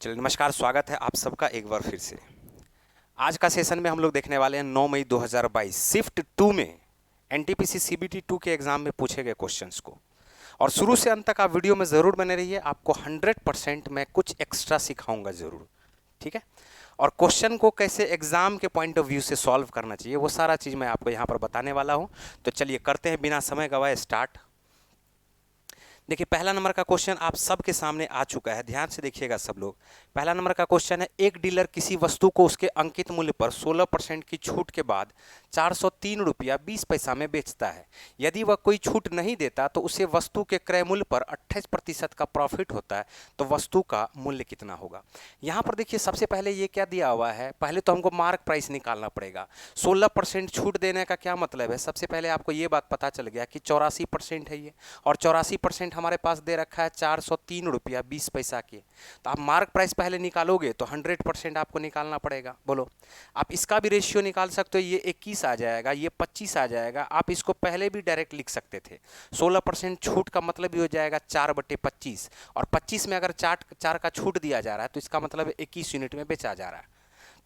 चलिए नमस्कार, स्वागत है आप सबका एक बार फिर से। आज का सेशन में हम लोग देखने वाले हैं 9 मई 2022 शिफ्ट 2 में एनटीपीसी सीबीटी 2 के एग्जाम में पूछे गए क्वेश्चंस को। और शुरू से अंत तक आप वीडियो में ज़रूर बने रहिए, आपको 100% मैं कुछ एक्स्ट्रा सिखाऊंगा ज़रूर, ठीक है। और क्वेश्चन को कैसे एग्जाम के पॉइंट ऑफ व्यू से सॉल्व करना चाहिए वो सारा चीज़ मैं आपको यहाँ पर बताने वाला हूँ। तो चलिए करते हैं बिना समय गवाए स्टार्ट। देखिए पहला नंबर का क्वेश्चन आप सबके सामने आ चुका है, ध्यान से देखिएगा सब लोग। पहला नंबर का क्वेश्चन है, एक डीलर किसी वस्तु को उसके अंकित मूल्य पर 16% की छूट के बाद 403 रुपया 20 पैसा में बेचता है। यदि वह कोई छूट नहीं देता तो उसे वस्तु के क्रय मूल्य पर 28% का प्रॉफिट होता है, तो वस्तु का मूल्य कितना होगा। यहाँ पर देखिए सबसे पहले ये क्या दिया हुआ है, पहले तो हमको मार्क प्राइस निकालना पड़ेगा। 16% छूट देने का क्या मतलब है, सबसे पहले आपको ये बात पता चल गया कि 84% है ये, और 84% हमारे पास दे रखा है 403 रुपया 20 पैसा के। तो आप मार्क प्राइस पहले निकालोगे तो 100% आपको निकालना पड़ेगा। बोलो, आप इसका भी रेशियो निकाल सकते हो, ये 21 आ जाएगा, ये 25 आ जाएगा। आप इसको पहले भी डायरेक्ट लिख सकते थे। 16% छूट का मतलब भी हो जाएगा 4/25, और 25 में अगर 4 का छूट दिया जा रहा है तो इसका मतलब 21 यूनिट में बेचा जा रहा है।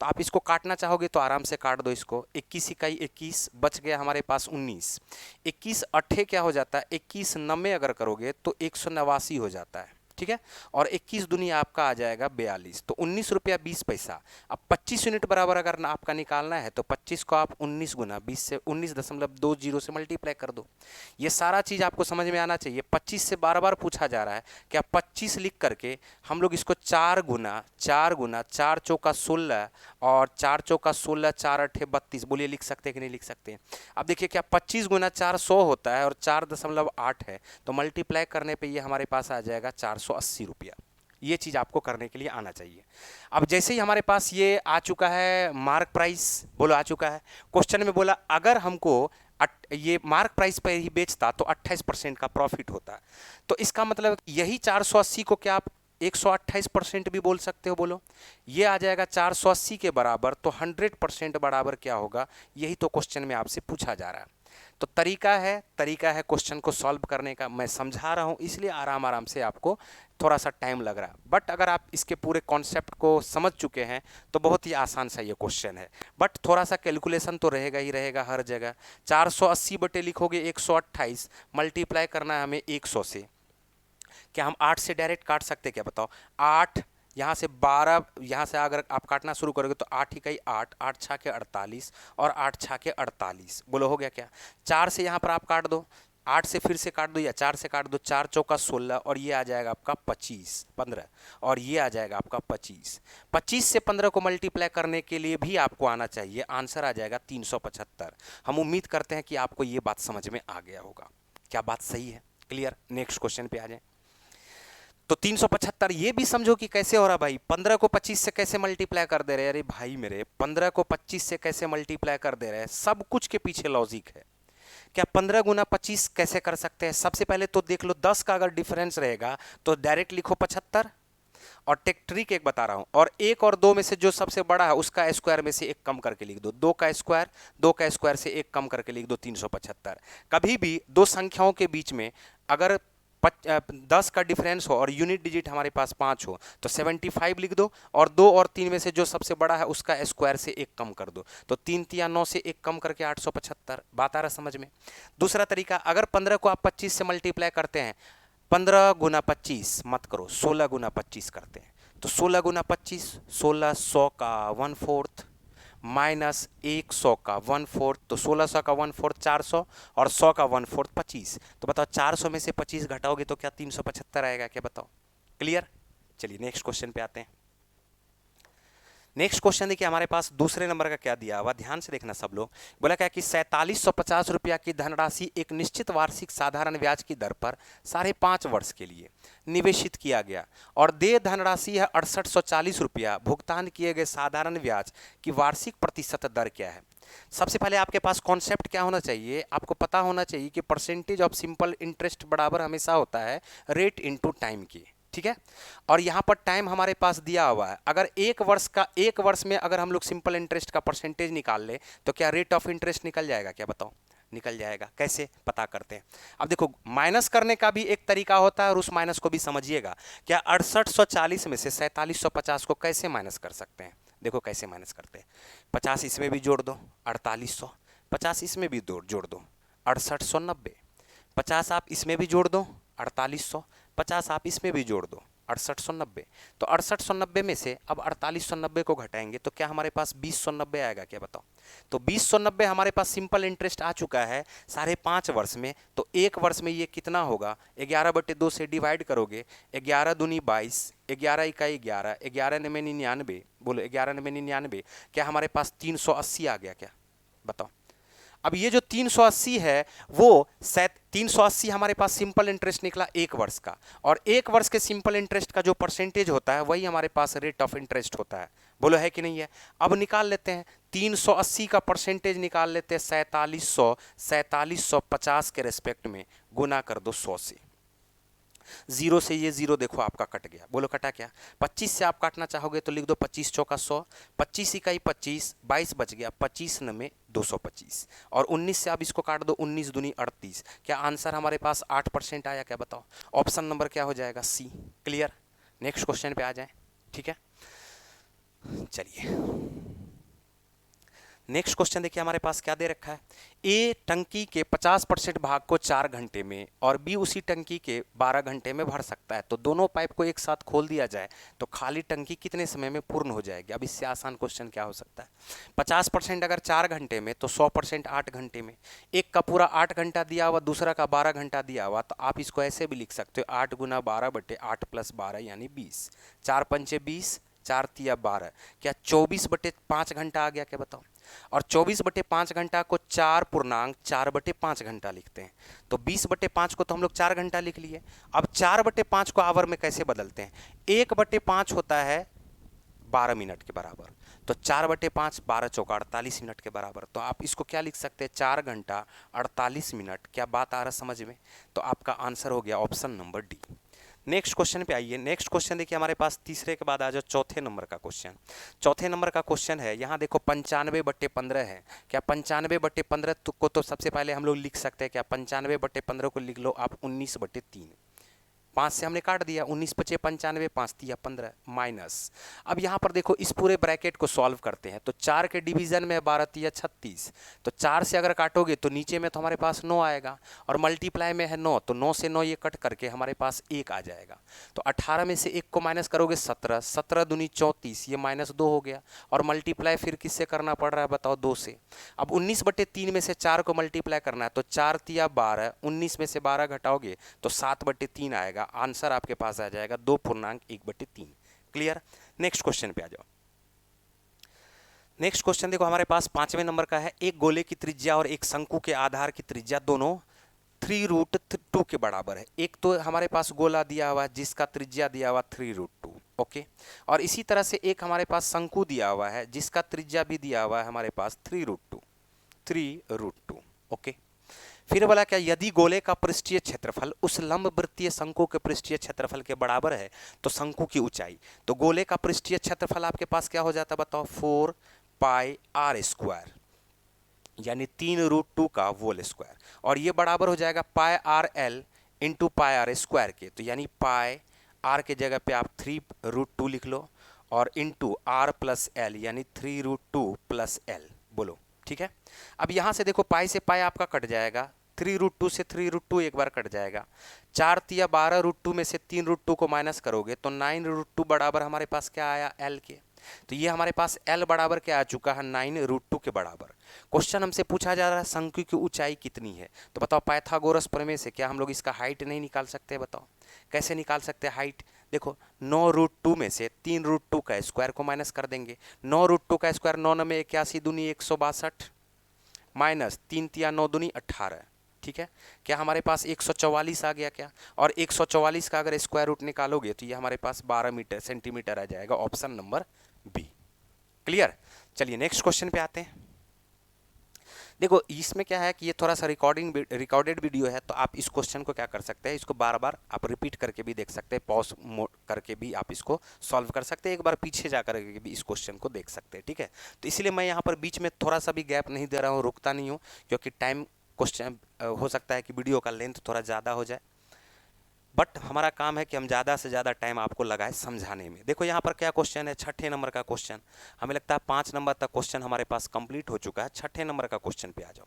तो आप इसको काटना चाहोगे तो आराम से काट दो इसको। 21 इकाई 21, बच गया हमारे पास 19। 21 अट्ठे क्या हो जाता है, 21 नब्बे अगर करोगे तो 189 हो जाता है, ठीक है। और 21 दुनिया आपका आ जाएगा 42, तो 19 रुपया 20 पैसा। अब 25 यूनिट बराबर अगर आपका निकालना है तो 25 को आप 19 गुना 20 से 19.20 से मल्टीप्लाई कर दो। ये सारा चीज़ आपको समझ में आना चाहिए। 25 से बार बार पूछा जा रहा है, क्या 25 लिख करके हम लोग इसको 4 गुना 4 चौका 16 और 4 चौका 16 4 अट्ठे 32, बोलिए लिख सकते हैं कि नहीं लिख सकते हैं। अब देखिए क्या 25 गुना 4 100 होता है और 4.8 है, तो मल्टीप्लाई करने पे ये हमारे पास आ जाएगा 480 रुपया। ये चीज़ आपको करने के लिए आना चाहिए। अब जैसे ही हमारे पास ये आ चुका है मार्क प्राइस, बोलो आ चुका है। क्वेश्चन में बोला अगर हमको ये मार्क प्राइस पर ही बेचता तो 28% का प्रॉफिट होता। तो इसका मतलब यही 480 को क्या आप 128% भी बोल सकते हो। बोलो, ये आ जाएगा 480 के बराबर, तो 100% बराबर क्या होगा, यही तो क्वेश्चन में आपसे पूछा जा रहा है। तो तरीका है क्वेश्चन को सॉल्व करने का। मैं समझा रहा हूँ इसलिए आराम आराम से आपको थोड़ा सा टाइम लग रहा है, बट अगर आप इसके पूरे कॉन्सेप्ट को समझ चुके हैं तो बहुत ही आसान सा ये क्वेश्चन है। बट थोड़ा सा कैलकुलेशन तो रहेगा ही रहेगा हर जगह। 480 बटे लिखोगे 128, मल्टीप्लाई करना है हमें 100 से। क्या हम 8 से डायरेक्ट काट सकते हैं क्या, बताओ। 8 यहाँ से 12, यहाँ से अगर आप काटना शुरू करोगे तो 8 इकाई 8, 8 छा के 48 और 8 छा के 48, बोलो हो गया क्या। 4 से यहाँ पर आप काट दो, 8 से फिर से काट दो या 4 से काट दो, 4 चौका 16 और ये आ जाएगा आपका 15 और ये आ जाएगा आपका 25 से 15 को मल्टीप्लाई करने के लिए भी आपको आना चाहिए, आंसर आ जाएगा 375। हम उम्मीद करते हैं कि आपको ये बात समझ में आ गया होगा। क्या बात सही है, क्लियर। नेक्स्ट क्वेश्चन पे आ जाए। तो 375 ये भी समझो कि कैसे हो रहा भाई। 15 को 25 से कैसे मल्टीप्लाई कर दे रहे हैं, अरे भाई मेरे 15 को 25 से कैसे मल्टीप्लाई कर दे रहे हैं, सब कुछ के पीछे लॉजिक है। क्या 15 गुना 25 कैसे कर सकते हैं, सबसे पहले तो देख लो 10 का अगर डिफरेंस रहेगा तो डायरेक्ट लिखो 75, और टेक ट्रिक एक बता रहा हूं, और 1 और 2 में से जो सबसे बड़ा है उसका स्क्वायर में से एक कम करके लिख दो। 2 का स्क्वायर से एक कम करके लिख दो 375। कभी भी दो संख्याओं के बीच में अगर 10 का डिफरेंस हो और यूनिट डिजिट हमारे पास 5 हो तो 75 लिख दो, और 2 और 3 में से जो सबसे बड़ा है उसका स्क्वायर से एक कम कर दो, तो 3 तिया 9 से एक कम करके 875। बात आ रहा समझ में। दूसरा तरीका, अगर 15 को आप 25 से मल्टीप्लाई करते हैं, 15 गुना 25 मत करो, 16 गुना 25 करते हैं, तो 16 गुना 25, 16 100 का 1/4 माइनस 100 का 1/4, तो 1600 का 1/4 400 और 100 का 1/4 25। तो बताओ 400 में से 25 घटाओगे तो क्या 375 आएगा क्या, बताओ। क्लियर। चलिए नेक्स्ट क्वेश्चन पे आते हैं। नेक्स्ट क्वेश्चन देखिए हमारे पास दूसरे नंबर का क्या दिया हुआ, ध्यान से देखना सब लोग। बोला क्या कि 4750 रुपया की धनराशि एक निश्चित वार्षिक साधारण ब्याज की दर पर 5.5 वर्ष के लिए निवेशित किया गया, और देय धनराशि है 6840 रुपया। भुगतान किए गए साधारण ब्याज की वार्षिक प्रतिशत दर क्या है। सबसे पहले आपके पास कॉन्सेप्ट क्या होना चाहिए, आपको पता होना चाहिए कि परसेंटेज ऑफ सिंपल इंटरेस्ट बराबर हमेशा होता है रेट इनटू टाइम की, ठीक है। और यहाँ पर टाइम हमारे पास दिया हुआ है, अगर एक वर्ष में अगर हम लोग सिंपल इंटरेस्ट का परसेंटेज निकाल ले तो क्या रेट ऑफ इंटरेस्ट निकल जाएगा क्या, बताओ। निकल जाएगा। कैसे पता करते हैं? अब देखो माइनस करने का भी एक तरीका होता है और उस माइनस को भी समझिएगा। क्या 6840 में से 4750 को कैसे माइनस कर सकते हैं? देखो कैसे माइनस करते हैं। 50 इसमें भी जोड़ दो 4800, 50 इसमें भी जोड़ दो 6890, 50 आप इसमें भी जोड़ दो 4800, 50 आप इसमें भी जोड़ दो 6890। तो 6890 में से अब 4890 को घटाएंगे तो क्या हमारे पास 2090 आएगा? क्या बताओ? तो 2090 हमारे पास सिंपल इंटरेस्ट आ चुका है 5.5 वर्ष में। तो एक वर्ष में ये कितना होगा? 11/2 से डिवाइड करोगे, 11 दूनी 22, 11 इकाई 11, 11 नवे 99, बोलो 11 नवे 99, क्या हमारे पास 380 आ गया? क्या बताओ? अब ये जो 380 है वो 380 हमारे पास सिंपल इंटरेस्ट निकला एक वर्ष का, और एक वर्ष के सिंपल इंटरेस्ट का जो परसेंटेज होता है वही हमारे पास रेट ऑफ इंटरेस्ट होता है। बोलो है कि नहीं है? अब निकाल लेते हैं 380 का परसेंटेज निकाल लेते हैं 4750 के रेस्पेक्ट में गुना कर दो 100 से। जीरो से ये जीरो देखो आपका कट गया। बोलो कटा क्या? 25 से आप काटना चाहोगे तो लिख दो 25 चौका 100, 25 इकाई 25, 22 बच गया, 25 नमे 225, और 19 से आप इसको काट दो 19 दूनी 38। क्या आंसर हमारे पास 8% आया? क्या बताओ? ऑप्शन नंबर क्या हो जाएगा? सी। क्लियर? नेक्स्ट क्वेश्चन पे आ जाए। ठीक है, चलिए नेक्स्ट क्वेश्चन देखिए हमारे पास क्या दे रखा है। ए टंकी के 50% भाग को 4 घंटे में और बी उसी टंकी के 12 घंटे में भर सकता है। तो दोनों पाइप को एक साथ खोल दिया जाए तो खाली टंकी कितने समय में पूर्ण हो जाएगी? अब इससे आसान क्वेश्चन क्या हो सकता है? 50% अगर 4 घंटे में तो 100% 8 घंटे में। एक का पूरा 8 घंटा दिया हुआ, दूसरा का 12 घंटा दिया हुआ, तो आप इसको ऐसे भी लिख सकते हो 8 गुना 12/8 + 12 यानी 20, 4 पंचे 20, 4 तिया 12, क्या 24/5 घंटा आ गया? क्या बताओ? और 24/5 घंटा को 4.4/5 घंटा लिखते हैं। तो 20/5 को तो हम लोग 4 घंटा लिख लिए। अब 4/5 को आवर में कैसे बदलते हैं? 1/5 होता है 12 मिनट के बराबर, तो 4/5 12 चौका 48 मिनट के बराबर। तो आप इसको क्या लिख सकते हैं? 4 घंटा 48 मिनट। क्या बात आ रहा समझ में? तो आपका आंसर हो गया option number D. Next question पे आइए। नेक्स्ट क्वेश्चन देखिए हमारे पास तीसरे के बाद आ जाओ चौथे नंबर का क्वेश्चन। चौथे नंबर का क्वेश्चन है, यहाँ देखो 95/15 है। क्या 95/15 को तो सबसे पहले हम लोग लिख सकते हैं? क्या 95/15 को लिख लो आप 19/3। 5 से हमने काट दिया, 19 × 5 = 95, 5 × 15 माइनस। अब यहाँ पर देखो इस पूरे ब्रैकेट को सॉल्व करते हैं तो 4 के डिवीजन में 12 × 36, तो 4 से अगर काटोगे तो नीचे में तो हमारे पास 9 आएगा, और मल्टीप्लाई में है 9, तो 9 से 9 ये कट करके हमारे पास 1 आ जाएगा। तो 18 में से 1 को माइनस करोगे 17, 17 दूनी 34, ये -2 हो गया, और मल्टीप्लाई फिर किससे करना पड़ रहा है बताओ? 2 से। अब 19/3 में से 4 को मल्टीप्लाई करना है तो 4 × 12, 19 में से 12 घटाओगे तो 7/3 आएगा। आंसर आपके पास आ जाएगा 2.1/3। क्लियर? नेक्स्ट क्वेश्चन पे आ जाओ। नेक्स्ट क्वेश्चन देखो हमारे पास 5वें नंबर का है। एक गोले की त्रिज्या और एक शंकु के आधार की त्रिज्या दोनों 3√2 के बराबर है। एक तो हमारे पास गोला दिया हुआ है जिसका त्रिज्या दिया हुआ 3√2, ओके, और इसी तरह से एक हमारे पास शंकु दिया हुआ है जिसका त्रिज्या भी दिया हुआ है हमारे पास 3√2, ओके। फिर बोला क्या, यदि गोले का पृष्ठीय क्षेत्रफल उस लंबवृत्तीय शंकु के पृष्ठीय क्षेत्रफल के बराबर है तो शंकु की ऊंचाई। तो गोले का पृष्ठीय क्षेत्रफल आपके पास क्या हो जाता है बताओ? 4πr², यानी 3√2 का होल स्क्वायर, और ये बराबर हो जाएगा πrl × πr² के। तो यानी पाई r के जगह पे आप 3√2 लिख लो, और इंटू r + l यानी 3√2 + l। बोलो ठीक है। अब यहाँ से देखो पाई से पाई आपका कट जाएगा, 3√2 से 3√2 एक बार कट जाएगा, 4 × 12√2 में से 3√2 को माइनस करोगे तो 9√2 बराबर हमारे पास क्या आया? l के। तो ये हमारे पास l बराबर क्या आ चुका है? 9√2 के बराबर। क्वेश्चन हमसे पूछा जा रहा है शंकु की ऊंचाई कितनी है, तो बताओ पाइथागोरस प्रमेय से क्या हम लोग इसका हाइट नहीं निकाल सकते? बताओ कैसे निकाल सकते हैं हाइट? देखो 9√2 में से 3√2 का स्क्वायर को माइनस कर देंगे। 9√2 का स्क्वायर 9 में 81 दूनी 162 माइनस 3 × 9 दूनी 18, ठीक है। क्या हमारे पास 144 आ गया? क्या, और 144 का अगर स्क्वायर रूट निकालोगे तो ये हमारे पास 12 सेंटीमीटर आ जाएगा। Option number B. क्लियर? चलिए नेक्स्ट क्वेश्चन पे आते हैं। देखो इसमें क्या है कि ये थोड़ा सा रिकॉर्डेड वीडियो है, तो आप इस क्वेश्चन को क्या कर सकते हैं, इसको बार बार आप रिपीट करके भी देख सकते हैं, पॉज करके भी आप इसको सॉल्व कर सकते हैं, एक बार पीछे जा करके भी इस क्वेश्चन को देख सकते हैं, ठीक है। तो इसलिए मैं यहाँ पर बीच में थोड़ा सा भी गैप नहीं दे रहा हूँ, रुकता नहीं हूँ, क्योंकि टाइम क्वेश्चन हो सकता है कि वीडियो का लेंथ थोड़ा ज़्यादा हो जाए, बट हमारा काम है कि हम ज़्यादा से ज़्यादा टाइम आपको लगाए समझाने में। देखो यहाँ पर क्या क्वेश्चन है, छठे नंबर का क्वेश्चन। हमें लगता है 5 नंबर तक क्वेश्चन हमारे पास कंप्लीट हो चुका है। छठे नंबर का क्वेश्चन पे आ जाओ।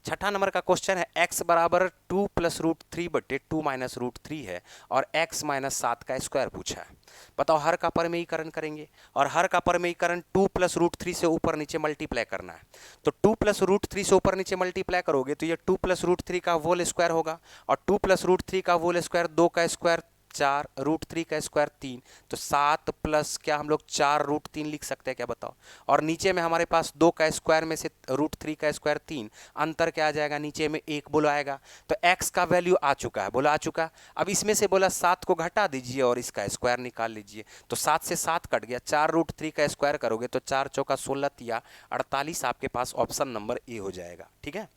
छठा नंबर का क्वेश्चन है x बराबर 2 + √3 बटे 2 - √3 है और x - 7 का स्क्वायर पूछा है। बताओ हर का परमेयीकरण करेंगे और हर का परमेयीकरण 2 + √3 से ऊपर नीचे मल्टीप्लाई करना है। तो 2 + √3 से ऊपर नीचे मल्टीप्लाई करोगे तो ये 2 + √3 का होल स्क्वायर होगा और 2 + √3 का होल स्क्वायर 2 का स्क्वायर 4, √3 का स्क्वायर 3, तो 7 प्लस क्या हम लोग 4 √3 लिख सकते हैं क्या बताओ। और नीचे में हमारे पास 2 का स्क्वायर में से √3 का स्क्वायर 3, अंतर क्या आ जाएगा, नीचे में 1 बोला आएगा। तो x का वैल्यू आ चुका है, बोला आ चुका। अब इसमें से बोला 7 को घटा दीजिए और इसका स्क्वायर निकाल लीजिए। तो 7 से 7 कट गया, 4 √3 का स्क्वायर करोगे तो 4 चौका 16 या 48, आपके पास ऑप्शन नंबर ए हो जाएगा। ठीक है,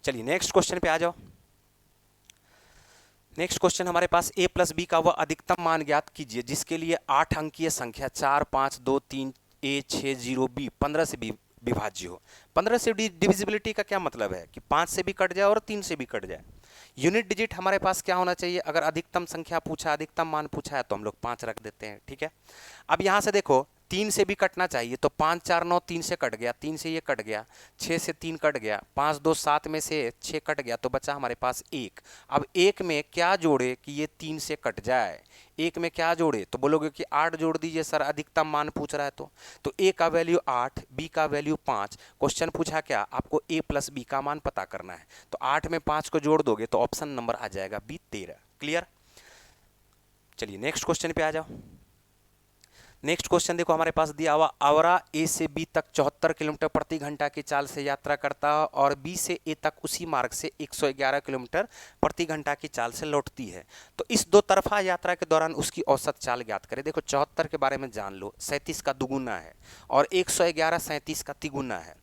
चलिए नेक्स्ट क्वेश्चन पे आ जाओ। नेक्स्ट क्वेश्चन हमारे पास a + b का वह अधिकतम मान ज्ञात कीजिए जिसके लिए 8 अंकीय संख्या 4, 5, 2, 3, a, 6, 0, b 15 से विभाज्य हो। 15 से डिविजिबिलिटी का क्या मतलब है कि 5 से भी कट जाए और 3 से भी कट जाए। यूनिट डिजिट हमारे पास क्या होना चाहिए, अगर अधिकतम संख्या पूछा, अधिकतम मान पूछा है तो हम लोग 5 रख देते हैं। ठीक है, अब यहाँ से देखो 3 से भी कटना चाहिए तो 5, 4, 9 3 से कट गया, 3 से ये कट गया, 6 से 3 कट गया, 5, 2, 7 में से 6 कट गया, तो बचा हमारे पास 1। अब 1 में क्या जोड़े कि ये 3 से कट जाए, 1 में क्या जोड़े तो बोलोगे कि 8 जोड़ दीजिए सर, अधिकतम मान पूछ रहा है तो a का वैल्यू 8, b का वैल्यू 5। क्वेश्चन पूछा क्या, आपको a + b का मान पता करना है, तो 8 में 5 को जोड़ दोगे तो ऑप्शन नंबर आ जाएगा बी 13। क्लियर, चलिए नेक्स्ट क्वेश्चन पे आ जाओ। नेक्स्ट क्वेश्चन देखो हमारे पास दिया हुआ, आवरा ए से बी तक 74 किलोमीटर प्रति घंटा की चाल से यात्रा करता है और बी से ए तक उसी मार्ग से 111 किलोमीटर प्रति घंटा की चाल से लौटती है। तो इस दो तरफा यात्रा के दौरान उसकी औसत चाल ज्ञात करें। देखो 74 के बारे में जान लो, 37 का दुगुना है और 111 37 का तिगुना है।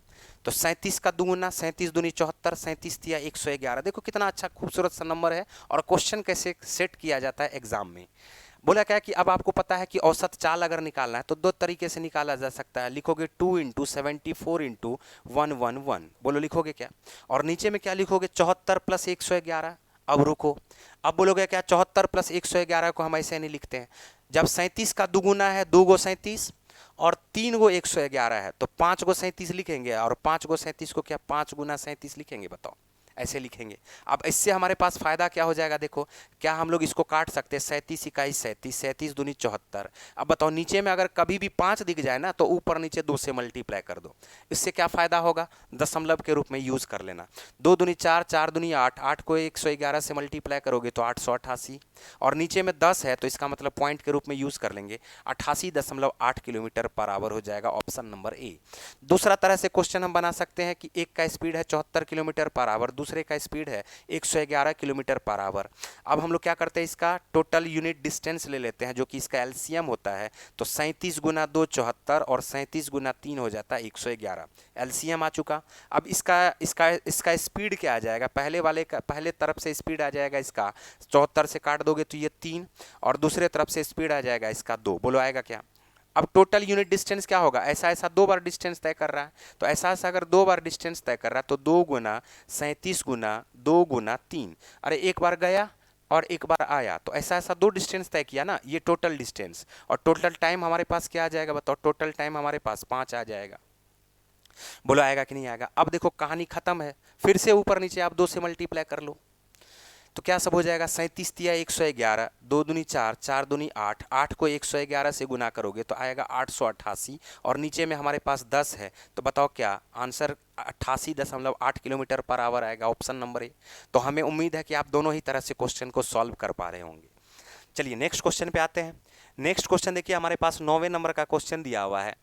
तो 37 का दुगुना, 37 दूनी 74, 37 दिया 111। देखो कितना अच्छा खूबसूरत सा नंबर है और क्वेश्चन कैसे सेट किया जाता है एग्जाम में। बोला क्या कि अब आपको पता है कि औसत चाल अगर निकालना है तो दो तरीके से निकाला जा सकता है। लिखोगे 2 × 74 × 111, बोलो लिखोगे क्या, और नीचे में क्या लिखोगे 74 + 111। अब रुको, अब बोलोगे क्या 74 + 111 को हम ऐसे नहीं लिखते हैं। जब 37 का दुगुना है 2 गो 37 और 3 गो 111 है तो 5 गो 37 लिखेंगे और 5 गो 37 को क्या 5 × 37 लिखेंगे, बताओ ऐसे लिखेंगे। अब इससे हमारे पास फायदा क्या हो जाएगा, देखो क्या हम लोग इसको काट सकते हैं, 37 × 37, 37 दूनी 74। अब बताओ नीचे में अगर कभी भी 5 दिख जाए ना तो ऊपर नीचे 2 से मल्टीप्लाई कर दो। इससे क्या फायदा होगा, दशमलव के रूप में यूज कर लेना। 2 दूनी 4, 4 दूनी 8, 8 को 111 से मल्टीप्लाई करोगे तो 888 और नीचे में 10 है तो इसका मतलब पॉइंट के रूप में यूज कर लेंगे, 88.8 किलोमीटर पर आवर हो जाएगा, ऑप्शन नंबर ए। दूसरा तरह से क्वेश्चन हम बना सकते हैं कि एक का स्पीड है 74 किलोमीटर पर आवर, दूसरे का स्पीड है 111 किलोमीटर पर आवर। अब हम लोग क्या करते हैं, इसका टोटल यूनिट डिस्टेंस ले लेते हैं जो कि इसका एलसीएम होता है। तो 37 × 2 74 और 37 × 3 हो जाता है 111, एलसीएम आ चुका। अब इसका स्पीड क्या आ जाएगा, पहले वाले का पहले तरफ से स्पीड आ जाएगा इसका 74 से काट दोगे तो ये 3 और दूसरे तरफ से स्पीड आ जाएगा इसका 2, बोलो आएगा क्या। अब टोटल यूनिट डिस्टेंस क्या होगा, ऐसा ऐसा 2 बार डिस्टेंस तय कर रहा है तो ऐसा ऐसा अगर 2 बार डिस्टेंस तय कर रहा है तो 2 × 37 × 2 × 3, अरे एक बार गया और एक बार आया तो ऐसा ऐसा 2 डिस्टेंस तय किया ना, ये टोटल डिस्टेंस। और टोटल टाइम हमारे पास क्या आ जाएगा, बताओ टोटल टाइम हमारे पास 5 आ जाएगा, बोलो आएगा कि नहीं आएगा। अब देखो कहानी खत्म है, फिर से ऊपर नीचे आप 2 से मल्टीप्लाई कर लो तो क्या सब हो जाएगा, 37 दिया 111, 2 दूनी 4, 4 दूनी 8, 8 को 111 से गुना करोगे तो आएगा 888 और नीचे में हमारे पास 10 है तो बताओ क्या आंसर 88.8 किलोमीटर पर आवर आएगा, ऑप्शन नंबर ए। तो हमें उम्मीद है कि आप दोनों ही तरह से क्वेश्चन को सॉल्व कर पा रहे होंगे। चलिए नेक्स्ट क्वेश्चन पे आते हैं। नेक्स्ट क्वेश्चन देखिए हमारे पास 9वें नंबर का क्वेश्चन दिया हुआ है।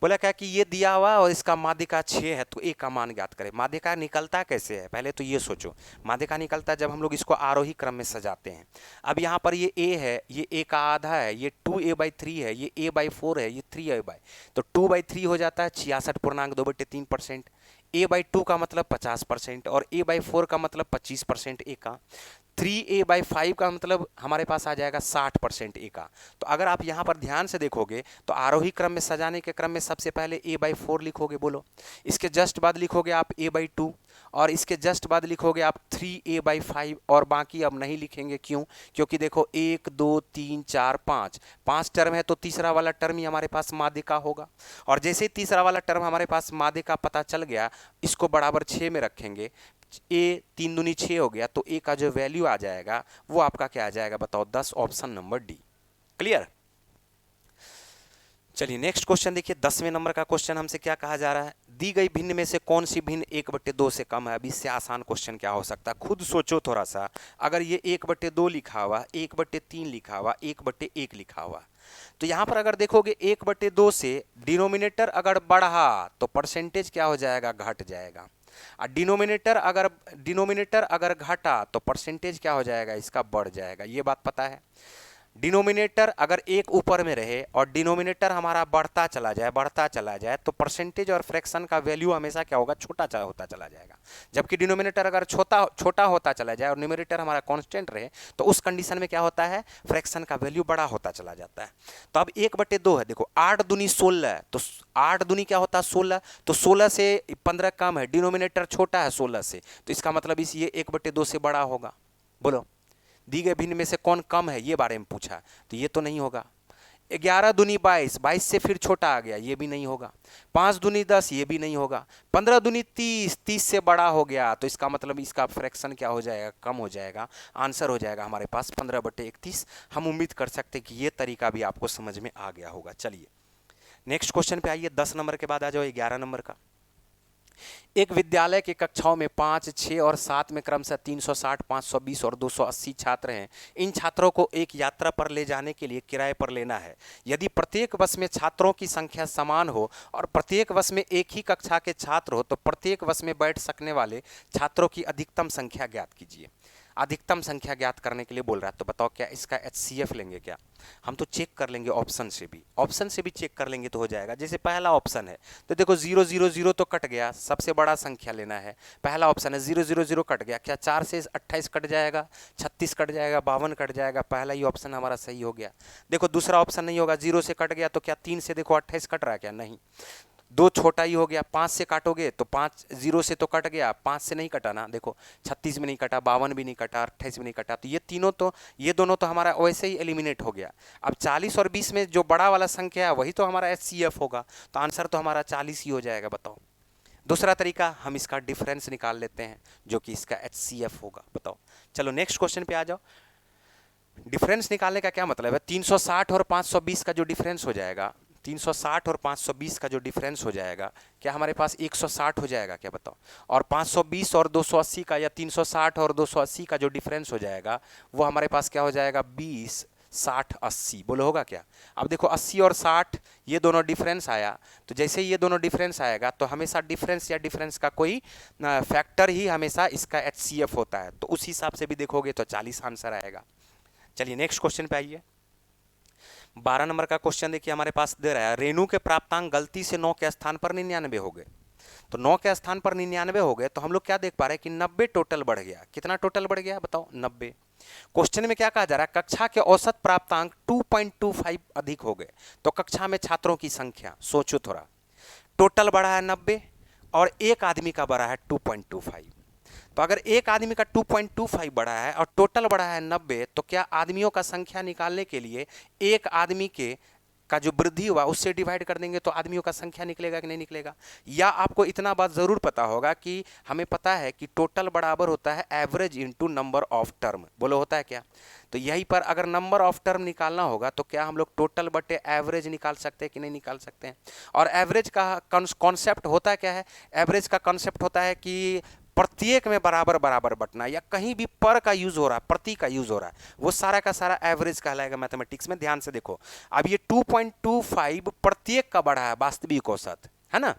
बोला क्या कि ये दिया हुआ और इसका माध्यिका 6 है तो ए का मान ज्ञात करें। माध्यिका निकलता कैसे है, पहले तो ये सोचो। माध्यिका निकलता जब हम लोग इसको आरोही क्रम में सजाते हैं। अब यहाँ पर ये ए है, ये ए का आधा है, ये 2a/3 है, ये a/4 है, ये 3a/, तो 2/3 हो जाता है 66.2/3%। a/2 का मतलब 50% और a/4 का मतलब 25% ए का। 3a/5 का मतलब हमारे पास आ जाएगा 60% ए का। तो अगर आप यहाँ पर ध्यान से देखोगे तो आरोही क्रम में सजाने के क्रम में सबसे पहले a/4 लिखोगे, बोलो इसके जस्ट बाद लिखोगे आप a/2 और इसके जस्ट बाद लिखोगे आप 3a/5 और बाकी अब नहीं लिखेंगे। क्यों? क्योंकि देखो 1 2 3 4 5 5 टर्म है तो तीसरा वाला टर्म ही हमारे पास मादे का होगा। और जैसे तीसरा वाला टर्म हमारे पास मादे का पता चल गया, इसको बराबर 6 में रखेंगे। ए 3 दूनी 6 हो गया, तो ए का जो वैल्यू आ जाएगा वो आपका क्या आ जाएगा बताओ? 10, ऑप्शन नंबर डी। क्लियर? चलिए नेक्स्ट क्वेश्चन देखिए, 10वें नंबर का क्वेश्चन हमसे क्या कहा जा रहा है? दी गई भिन्न में से कौन सी भिन्न 1/2 से कम है? अब इससे आसान क्वेश्चन क्या हो सकता है? खुद सोचो थोड़ा सा। अगर ये 1/2 लिखा हुआ, 1/3 लिखा हुआ, 1/1 लिखा हुआ, तो यहां पर अगर देखोगे 1/2 से डिनोमिनेटर अगर बढ़ा तो परसेंटेज क्या हो जाएगा? घट जाएगा। और डिनोमिनेटर अगर घटा तो परसेंटेज क्या हो जाएगा? इसका बढ़ जाएगा। ये बात पता है। डिनोमिनेटर अगर एक ऊपर में रहे और डिनोमिनेटर हमारा बढ़ता चला जाए तो परसेंटेज और फ्रैक्शन का वैल्यू हमेशा क्या होगा? छोटा होता चला जाएगा। जबकि डिनोमिनेटर अगर छोटा होता चला जाए और न्यूमरेटर हमारा कांस्टेंट रहे तो उस कंडीशन में क्या होता है? फ्रैक्शन का वैल्यू बड़ा होता चला जाता है। तो अब 1/2 है, देखो 8 दूनी 16, तो 8 दूनी क्या होता है? 16, तो 16 से 15 कम है, डिनोमिनेटर छोटा है 16 से, तो इसका मतलब इस ये 1/2 से बड़ा होगा। बोलो, दी गई भिन्न में से कौन कम है ये बारे में पूछा, तो ये तो नहीं होगा। 11 दूनी 22, 22 से फिर छोटा आ गया, ये भी नहीं होगा। 5 दूनी 10, ये भी नहीं होगा। 15 दूनी 30, 30 से बड़ा हो गया, तो इसका मतलब इसका फ्रैक्शन क्या हो जाएगा? कम हो जाएगा। आंसर हो जाएगा हमारे पास 15/31। हम उम्मीद कर सकते हैं कि ये तरीका भी आपको समझ में आ गया होगा। चलिए नेक्स्ट क्वेश्चन पे आइए। 10 नंबर के बाद आ जाओ 11 नंबर का। एक विद्यालय की कक्षाओं में 5, 6 और 7 में क्रमशः 360, 520 और 280 छात्र हैं। इन छात्रों को एक यात्रा पर ले जाने के लिए किराए पर लेना है। यदि प्रत्येक बस में छात्रों की संख्या समान हो और प्रत्येक बस में एक ही कक्षा के छात्र हो तो प्रत्येक बस में बैठ सकने वाले छात्रों की अधिकतम संख्या ज्ञात कीजिए। अधिकतम संख्या ज्ञात करने के लिए बोल रहा है, तो बताओ क्या इसका HCF लेंगे क्या? हम तो चेक कर लेंगे ऑप्शन से भी चेक कर लेंगे तो हो जाएगा। जैसे पहला ऑप्शन है तो देखो 0 0 0 तो कट गया, सबसे बड़ा संख्या लेना है। पहला ऑप्शन है 0 0 0 कट गया, क्या 4 से 28 कट जाएगा, 36 कट जाएगा, 52 कट जाएगा। पहला ही ऑप्शन हमारा सही हो गया। देखो दूसरा ऑप्शन नहीं होगा, 0 से कट गया तो क्या 3 से देखो 28 कट रहा है क्या? नहीं। 2 छोटा ही हो गया। 5 से काटोगे तो 5, 0 से तो कट गया, 5 से नहीं कटा ना। देखो 36 में नहीं कटा, 52 भी नहीं कटा, 28 भी नहीं कटा, तो ये दोनों तो हमारा वैसे ही एलिमिनेट हो गया। अब 40 और 20 में जो बड़ा वाला संख्या है वही तो हमारा HCF होगा, तो आंसर तो हमारा 40 ही हो जाएगा। बताओ दूसरा तरीका, हम इसका डिफरेंस निकाल लेते हैं जो कि इसका HCF होगा। बताओ। चलो नेक्स्ट क्वेश्चन पे आ जाओ। डिफरेंस निकालने का क्या मतलब है? 360 और 520 का जो डिफरेंस हो जाएगा, 360 और 520 का जो डिफरेंस हो जाएगा, क्या हमारे पास 160 हो जाएगा क्या? बताओ। और 520 और 280 का, या 360 और 280 का जो डिफरेंस हो जाएगा वो हमारे पास क्या हो जाएगा? 20, 60, 80। बोलो होगा क्या? अब देखो 80 और 60 ये दोनों डिफरेंस आया, तो जैसे ही ये दोनों डिफरेंस आएगा तो हमेशा डिफरेंस का कोई फैक्टर ही हमेशा इसका HCF होता है, तो उस हिसाब से भी देखोगे तो 40 आंसर आएगा। चलिए नेक्स्ट क्वेश्चन पे आइए। 12 नंबर का क्वेश्चन देखिए हमारे पास दे रहा है, रेणु के प्राप्तांक गलती से 9 के स्थान पर 99 हो गए। तो 9 के स्थान पर 99 हो गए तो हम लोग क्या देख पा रहे हैं कि 90 टोटल बढ़ गया। कितना टोटल बढ़ गया बताओ? 90। क्वेश्चन में क्या कहा जा रहा है? कक्षा के औसत प्राप्तांक 2.25 अधिक हो गए। तो कक्षा में छात्रों की संख्या सोचो थोड़ा, टोटल बढ़ा है 90 और एक आदमी का बढ़ा है 2.25। तो अगर एक आदमी का 2.25 बढ़ा है और टोटल बढ़ा है 90, तो क्या आदमियों का संख्या निकालने के लिए एक आदमी के का जो वृद्धि हुआ उससे डिवाइड कर देंगे तो आदमियों का संख्या निकलेगा कि नहीं निकलेगा? या आपको इतना बात जरूर पता होगा कि हमें पता है कि टोटल बराबर होता है average into number of term. बोलो होता है क्या? तो यहीं पर अगर नंबर ऑफ टर्म निकालना होगा तो क्या हम लोग टोटल बटे एवरेज निकाल सकते हैं कि नहीं निकाल सकते हैं? और एवरेज का कॉन्सेप्ट होता क्या है? एवरेज का कॉन्सेप्ट होता है कि प्रत्येक में बराबर बराबर बटना, या कहीं भी पर का यूज हो रहा है, प्रति का यूज हो रहा है, वो सारा का सारा एवरेज कहलाएगा मैथमेटिक्स में। ध्यान से देखो, अब ये 2.25 प्रत्येक का बढ़ा है, वास्तविक औसत है ना।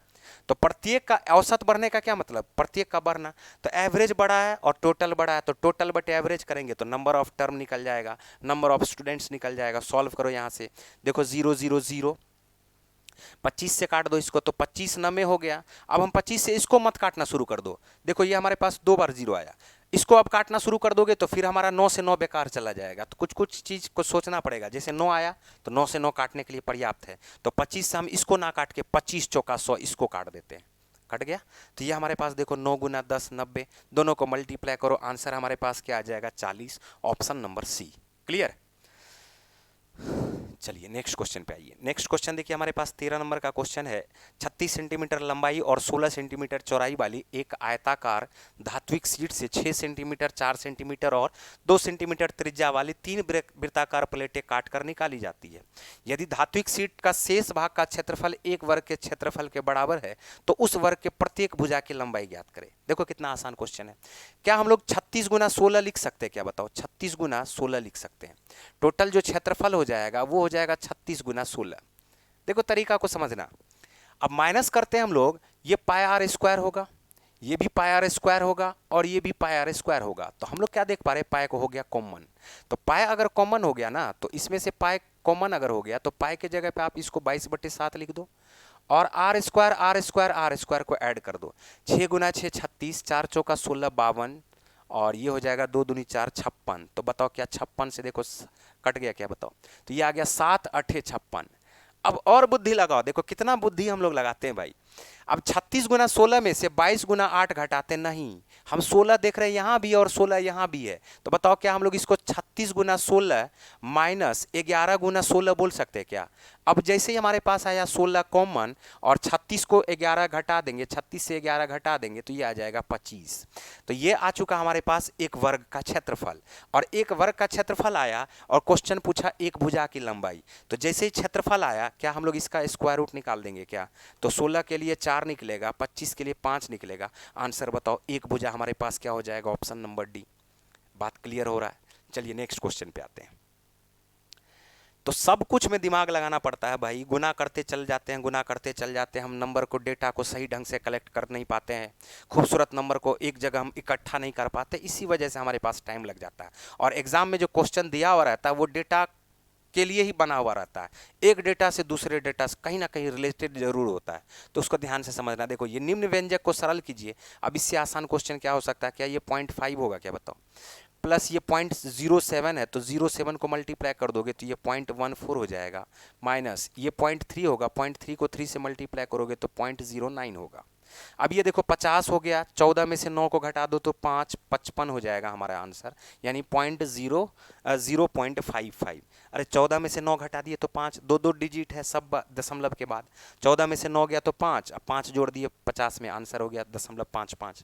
तो प्रत्येक का औसत बढ़ने का क्या मतलब? प्रत्येक का बढ़ना। तो एवरेज बढ़ा है और टोटल बढ़ा है, तो टोटल बटे एवरेज करेंगे तो नंबर ऑफ टर्म निकल जाएगा, नंबर ऑफ स्टूडेंट्स निकल जाएगा। सॉल्व करो यहाँ से, देखो 0 0 0, 25 से काट दो इसको तो 25 9 हो गया। अब हम 25 से इसको मत काटना शुरू कर दो, देखो ये हमारे पास 2 बार 0 आया, इसको अब काटना शुरू कर दोगे तो फिर हमारा 9 से 9 बेकार चला जाएगा। तो कुछ चीज़ को सोचना पड़ेगा। जैसे 9 आया तो 9 से 9 काटने के लिए पर्याप्त है, तो 25 से हम इसको ना काट के 25 चौका 100 इसको काट देते हैं। कट गया। तो ये हमारे पास देखो 9 गुना 10 90, दोनों को मल्टीप्लाई करो, आंसर हमारे पास क्या आ जाएगा 40, ऑप्शन नंबर सी। क्लियर। चलिए नेक्स्ट क्वेश्चन पे आइए। नेक्स्ट क्वेश्चन देखिए हमारे पास 13 नंबर का क्वेश्चन है। 36 सेंटीमीटर लंबाई और 16 सेंटीमीटर चौड़ाई वाली एक आयताकार धात्विक शीट से 6 सेंटीमीटर 4 सेंटीमीटर और 2 सेंटीमीटर त्रिज्या वाली 3 वृत्ताकार प्लेटें काटकर निकाली जाती है। यदि धात्विक शीट का शेष भाग का क्षेत्रफल एक वर्ग के क्षेत्रफल के बराबर है तो उस वर्ग के प्रत्येक भुजा की लंबाई ज्ञात करें। देखो कितना आसान क्वेश्चन है। क्या हम लोग 36 गुना 16 लिख सकते हैं? क्या बताओ, 36 गुना 16 लिख सकते हैं। टोटल जो क्षेत्रफल हो जाएगा वो हो जाएगा 36 गुना 16। देखो तरीका को समझना। अब माइनस करते हैं हम लोग, ये पाई आर स्क्वायर होगा, ये भी पाई आर स्क्वायर होगा और ये भी पाई आर स्क्वायर होगा। तो हम लोग क्या देख पा रहे हैं, पाई को हो गया कॉमन। तो पाई अगर कॉमन हो गया ना, तो इसमें से पाई कॉमन अगर हो गया तो पाई के जगह पे आप इसको 22/7 लिख दो और आर स्क्वायर को ऐड कर दो। 6 गुना 6 36, 4 चौका 16 52 और ये हो जाएगा 2 दूनी 4 56। तो बताओ क्या 56 से देखो कट गया क्या? बताओ। तो ये आ गया 7 8 56। अब और बुद्धि लगाओ, देखो कितना बुद्धि हम लोग लगाते हैं भाई। अब 36 गुना 16 में से 22 गुना 8 घटाते नहीं, हम 16 देख रहे हैं यहाँ भी और 16 यहाँ भी है। तो बताओ क्या हम लोग इसको 36 गुना 16 माइनस 11 गुना 16 बोल सकते हैं क्या? अब जैसे ही हमारे पास आया 16 कॉमन और 36 को 11 घटा देंगे, 36 से 11 घटा देंगे तो ये आ जाएगा 25। तो ये आ चुका हमारे पास एक वर्ग का क्षेत्रफल। और एक वर्ग का क्षेत्रफल आया और क्वेश्चन पूछा एक भुजा की लंबाई। तो जैसे ही क्षेत्रफल आया क्या हम लोग इसका स्क्वायर रूट निकाल देंगे क्या? तो 16 के लिए 4 निकलेगा, 25 के लिए 5 निकलेगा। आंसर बताओ, एक भुजा हमारे पास क्या हो जाएगा? Option number D. बात क्लियर हो रहा है? चलिए नेक्स्ट क्वेश्चन पे आते हैं। तो सब कुछ में दिमाग लगाना पड़ता है भाई। गुना करते चल जाते हैं, गुना करते चल जाते हैं, हम नंबर को, डेटा को सही ढंग से कलेक्ट कर नहीं पाते हैं। खूबसूरत नंबर को एक जगह हम इकट्ठा नहीं कर पाते, इसी वजह से हमारे पास टाइम लग जाता है। और एग्जाम में जो क्वेश्चन दिया हुआ रहता है वो डेटा के लिए ही बना हुआ रहता है। एक डेटा से दूसरे डेटा से कहीं ना कहीं रिलेटेड जरूर होता है, तो उसको ध्यान से समझना। देखो ये निम्न व्यंजक को सरल कीजिए। अब इससे आसान क्वेश्चन क्या हो सकता है? क्या ये 0.5 होगा क्या? बताओ। प्लस ये 0.07 है तो 07 को मल्टीप्लाई कर दोगे तो ये 0.14 हो जाएगा। माइनस ये 0.3 होगा, 0.3 को 3 से मल्टीप्लाई करोगे तो 0.09 होगा। अब ये देखो 50 हो गया, 14 में से 9 को घटा दो तो 5 55 हो जाएगा हमारा आंसर, यानी 0.55। अरे 14 में से 9 घटा दिए तो 5, दो दो डिजिट है सब दशमलव के बाद। 14 में से 9 गया तो 5, अब 5 जोड़ दिए 50 में, आंसर हो गया 0.55।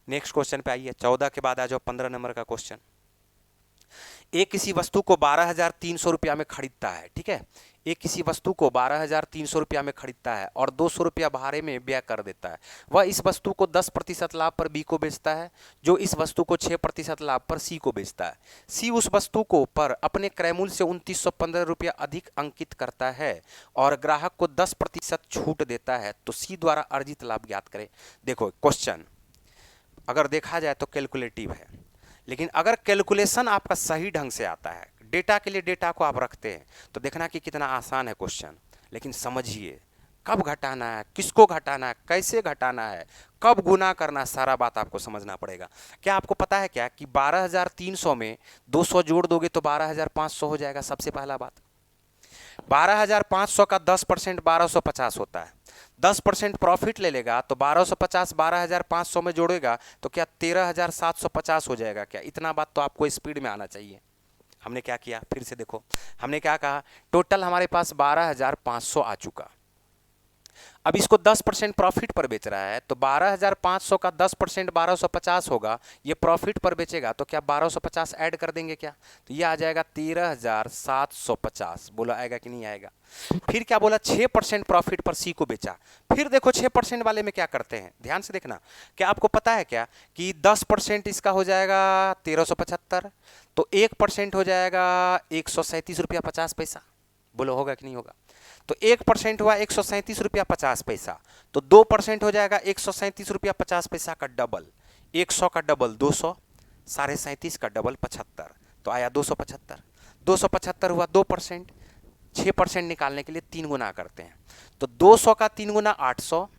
नेक्स्ट क्वेश्चन पे आइए। 14 के बाद आ जाओ 15 नंबर का क्वेश्चन। एक किसी वस्तु को 12,300 रुपया में खरीदता है, ठीक है। एक किसी वस्तु को 12,300 रुपया में खरीदता है और 200 रुपया भाड़े में व्यय कर देता है। वह इस वस्तु को 10% लाभ पर बी को बेचता है, जो इस वस्तु को 6% लाभ पर सी को बेचता है। सी उस वस्तु को पर अपने क्रय मूल्य से 2915 रुपया अधिक अंकित करता है और ग्राहक को 10% छूट देता है, तो सी द्वारा अर्जित लाभ ज्ञात करें। देखो क्वेश्चन अगर देखा जाए तो कैलकुलेटिव है, लेकिन अगर कैलकुलेशन आपका सही ढंग से आता है, डेटा के लिए डेटा को आप रखते हैं, तो देखना कि कितना आसान है क्वेश्चन। लेकिन समझिए कब घटाना है, किसको घटाना है, कैसे घटाना है, कब गुना करना है, सारा बात आपको समझना पड़ेगा। क्या आपको पता है क्या कि 12,300 में 200 जोड़ दोगे तो 12,500 हो जाएगा? सबसे पहला बात, 12,500 का 10% 1250 होता है। 10% प्रॉफिट ले लेगा तो 1250 12,500 में जोड़ेगा तो क्या 13,750 हो जाएगा क्या? इतना बात तो आपको स्पीड में आना चाहिए। हमने क्या किया, फिर से देखो, हमने क्या कहा, टोटल हमारे पास 12,500 आ चुका। अब इसको 10% प्रॉफिट पर बेच रहा है तो 12,500 का 10% 1250 होगा, ये प्रॉफिट पर बेचेगा तो क्या 1250 ऐड कर देंगे क्या? तो ये आ जाएगा 13,750। बोलो आएगा कि नहीं आएगा? फिर क्या बोला, 6% प्रॉफिट पर सी को बेचा। फिर देखो 6% वाले में क्या करते हैं, ध्यान से देखना। क्या आपको पता है क्या कि 10% इसका हो जाएगा 1375, तो 1% हो जाएगा 137 रुपया 50 पैसा। बोलो होगा कि नहीं होगा? तो 1% हुआ 137 रुपया 50 पैसा, तो 2% हो जाएगा 137 रुपया 50 पैसा का डबल। 100 का डबल 200, 37.5 का डबल 75, तो आया 275। 275 हुआ 2%। 6% निकालने के लिए 3 गुना करते हैं, तो 200 का 3 गुना 800,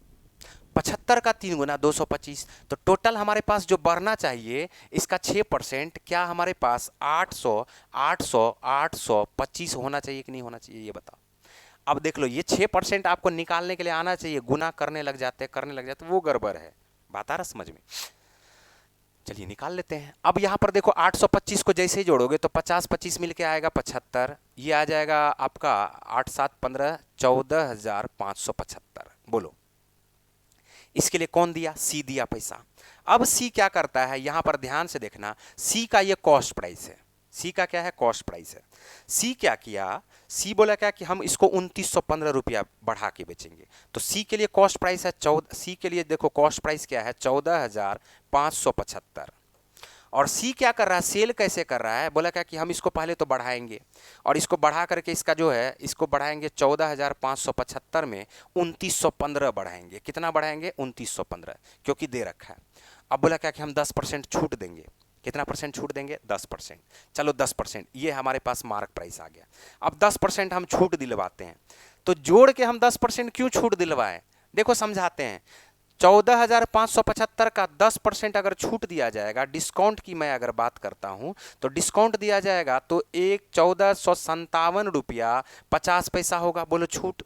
75 का 3 गुना 225। तो टोटल हमारे पास जो बढ़ना चाहिए इसका 6%, क्या हमारे पास 800 800 825 होना चाहिए कि नहीं होना चाहिए, ये बताओ। अब देख लो, ये 6% आपको निकालने के लिए आना चाहिए, गुना करने लग जाते वो गड़बड़ है। बात आ रहा समझ में? चलिए निकाल लेते हैं। अब यहाँ पर देखो 825 को जैसे ही जोड़ोगे तो 50-25 मिलके आएगा 75, ये आ जाएगा आपका 8-7-15 14,575। बोलो इसके लिए कौन दिया? सी दिया पैसा। अब सी क्या करता है, यहां पर ध्यान से देखना, सी का ये कॉस्ट प्राइस है। सी का क्या है? कॉस्ट प्राइस है। सी क्या किया? सी बोला क्या कि हम इसको 2915 रुपया बढ़ा के बेचेंगे। तो सी के लिए कॉस्ट प्राइस है 14, सी के लिए देखो कॉस्ट प्राइस क्या है? 14,575। और सी क्या कर रहा है? सेल कैसे कर रहा है? बोला क्या कि हम इसको पहले तो बढ़ाएंगे, और इसको बढ़ा करके इसका जो है इसको बढ़ाएंगे 14,575 में 2915 बढ़ाएंगे। कितना बढ़ाएंगे? 2915, क्योंकि दे रखा है। अब बोला क्या कि हम 10% छूट देंगे। कितना परसेंट छूट देंगे? 10%। चलो 10%, ये हमारे पास मार्क प्राइस आ गया। अब 10% हम छूट दिलवाते हैं। तो जोड़ के हम 10% क्यों छूट दिलवाएं? देखो समझाते हैं। 14,575 का 10% अगर छूट दिया जाएगा, डिस्काउंट की मैं अगर बात करता हूं तो डिस्काउंट दिया जाएगा तो 1457 रुपया 50 पैसा होगा। बोलो छूट।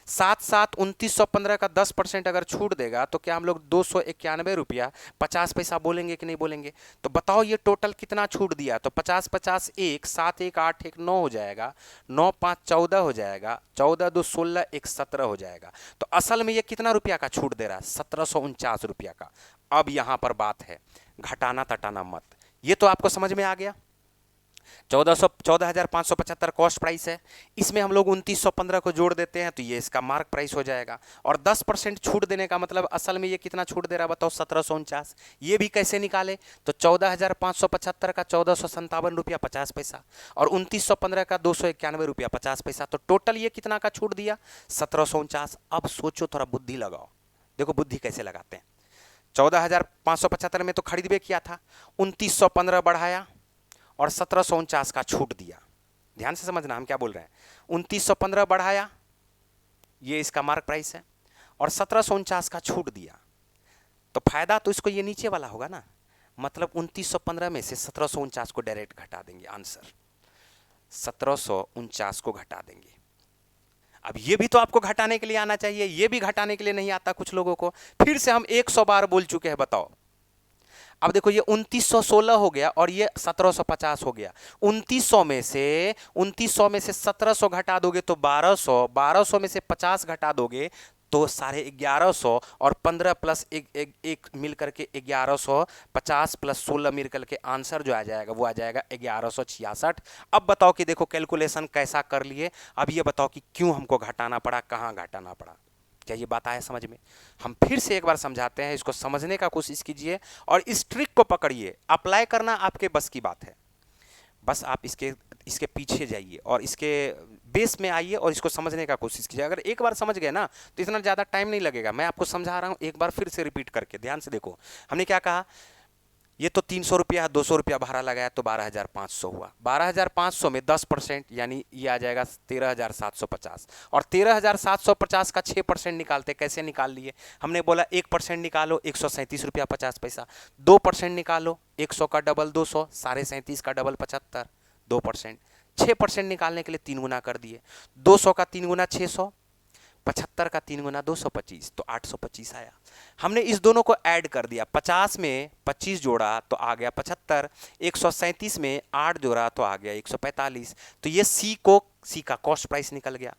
7-7-2915 का 10% अगर छूट देगा तो क्या हम लोग 291 रुपया 50 पैसा बोलेंगे कि नहीं बोलेंगे? तो बताओ ये टोटल कितना छूट दिया? तो 50-50 1, 7-1-8 1 9 हो जाएगा, 9-5-14 हो जाएगा, 14-2-16 1 17 हो जाएगा। तो असल में ये कितना रुपया का छूट दे रहा है? 1749 रुपया का। अब यहां पर बात है, घटाना तटाना मत। ये तो आपको समझ में आ गया। 14,575 कॉस्ट प्राइस है, इसमें हम लोग 2915 को जोड़ देते हैं तो ये इसका मार्क प्राइस हो जाएगा। और 10% छूट देने का मतलब असल में ये कितना छूट दे रहा है बताओ? 1749। ये भी कैसे निकाले? तो 14,575 का 1457 रुपया 50 पैसा और 2915 का 291 रुपया 50 पैसा। तो टोटल ये कितना का छूट दिया? 1749। अब सोचो, थोड़ा बुद्धि लगाओ। देखो बुद्धि कैसे लगाते हैं। 14,575 में तो खरीद किया था, 2915 बढ़ाया और 1749 का छूट दिया। ध्यान से समझना हम क्या बोल रहे हैं। 2915 बढ़ाया, ये इसका मार्क प्राइस है, और 1749 का छूट दिया। तो फायदा तो इसको ये नीचे वाला होगा ना, मतलब 2915 में से 1749 को डायरेक्ट घटा देंगे। आंसर 1749 को घटा देंगे। अब ये भी तो आपको घटाने के लिए आना चाहिए, ये भी घटाने के लिए नहीं आता कुछ लोगों को। फिर से हम 100 बार बोल चुके हैं, बताओ। अब देखो ये 2916 हो गया और ये 1750 हो गया। 2900 में से 1700 घटा दोगे तो 1200, 1200 में से 50 घटा दोगे तो 1150, और 15 प्लस एक मिल करके 1100, 50 प्लस 16 मिल करके आंसर जो आ जाएगा वो आ जाएगा 1166। अब बताओ कि देखो कैलकुलेशन कैसा कर लिए। अब ये बताओ कि क्यों हमको घटाना पड़ा, कहाँ घटाना पड़ा। क्या ये बात आया समझ में? हम फिर से एक बार समझाते हैं, इसको समझने का कोशिश कीजिए और इस ट्रिक को पकड़िए। अप्लाई करना आपके बस की बात है, बस आप इसके पीछे जाइए और इसके बेस में आइए और इसको समझने का कोशिश कीजिए। अगर एक बार समझ गए ना तो इतना ज़्यादा टाइम नहीं लगेगा। मैं आपको समझा रहा हूँ, एक बार फिर से रिपीट करके ध्यान से देखो। हमने क्या कहा? ये तो 300 रुपया 200 रुपया भाड़ा लगाया तो 12,500 हुआ। 12,500 में 10% यानी ये आ जाएगा 13,750, और 13,750 का 6% निकालते। कैसे निकाल लिए? हमने बोला 1% निकालो 137 रुपया 50 पैसा, 2% निकालो 100 का डबल 200, 37.5 का डबल 75, 2%। 6% निकालने के लिए 3 गुना कर दिए, 200 का 3 गुना 600, 75 का 3 गुना 225, तो 825 आया। हमने इस दोनों को ऐड कर दिया, 50 में 25 जोड़ा तो आ गया 75, 137 में 8 जोड़ा तो आ गया 145। तो ये सी का कॉस्ट प्राइस निकल गया।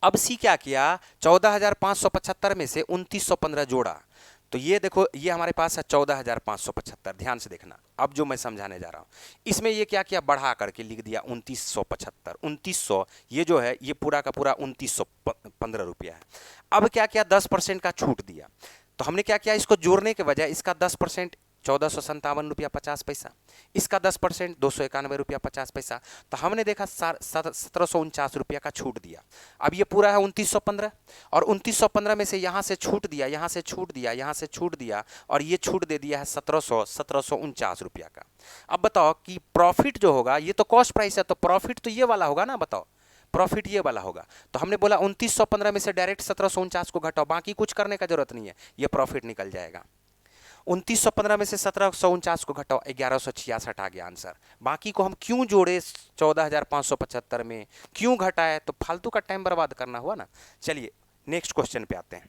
अब सी क्या किया? 14,575 में से 2915 जोड़ा तो ये देखो ये हमारे पास है 14,575। ध्यान से देखना, अब जो मैं समझाने जा रहा हूं इसमें ये क्या किया? बढ़ा करके लिख दिया 2975। 2900 ये जो है ये पूरा का पूरा 2915 रुपया है। अब क्या किया? 10% का छूट दिया। तो हमने क्या किया? इसको जोड़ने के बजाय इसका 10% 1457 रुपया 50 पैसा, इसका 10% 291 रुपया 50 पैसा। तो हमने देखा 1749 रुपया का छूट दिया। अब ये पूरा है 2915, और 2915 में से यहाँ से छूट दिया, यहाँ से छूट दिया, यहाँ से छूट दिया, और ये छूट दे दिया है 1749 रुपया का। अब बताओ कि प्रॉफिट जो होगा, ये तो कॉस्ट प्राइस है तो प्रॉफिट तो ये वाला होगा ना, बताओ प्रॉफिट ये वाला होगा। तो हमने बोला 2915 में से डायरेक्ट 1749 को घटाओ, बाकी कुछ करने का जरूरत नहीं है, ये प्रॉफिट निकल जाएगा। 2915 में से 1749 को घटाओ, 1166 आ गया आंसर। बाकी को हम क्यों जोड़े 14,575 में, क्यों घटाए, तो फालतू का टाइम बर्बाद करना हुआ ना। चलिए नेक्स्ट क्वेश्चन पे आते हैं।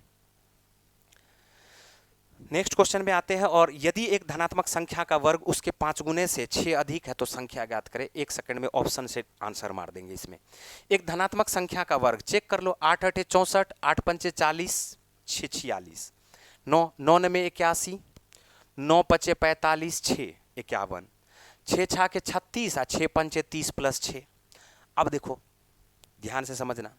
नेक्स्ट क्वेश्चन में आते हैं, और यदि एक धनात्मक संख्या का वर्ग उसके 5 गुने से 6 अधिक है तो संख्या ज्ञात करें। 1 सेकंड में ऑप्शन से आंसर मार देंगे इसमें। एक धनात्मक संख्या का वर्ग चेक कर लो, 8 8 64, 8 5 40, 6 46, 9 9 में 81, 9 5 45, 6 51, 6 6 के 36 और 6 5 30 प्लस 6। अब देखो ध्यान से समझना,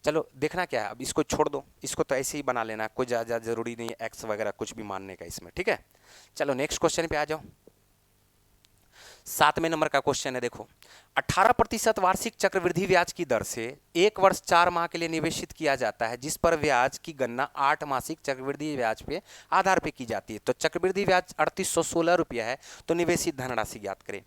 चलो देखना क्या है, अब इसको छोड़ दो, इसको तो ऐसे ही बना लेना, कोई ज़्यादा ज़रूरी नहीं है एक्स वगैरह कुछ भी मानने का इसमें, ठीक है। चलो नेक्स्ट क्वेश्चन पे आ जाओ। 7वें नंबर का क्वेश्चन है, देखो 18% वार्षिक चक्रवृद्धि ब्याज की दर से 1 वर्ष 4 माह के लिए निवेशित किया जाता है, जिस पर ब्याज की गणना 8 मासिक चक्रवृद्धि ब्याज पे आधार पे की जाती है। तो चक्रवृद्धि ब्याज 3816 रुपया है, तो निवेशित धनराशि ज्ञात करें।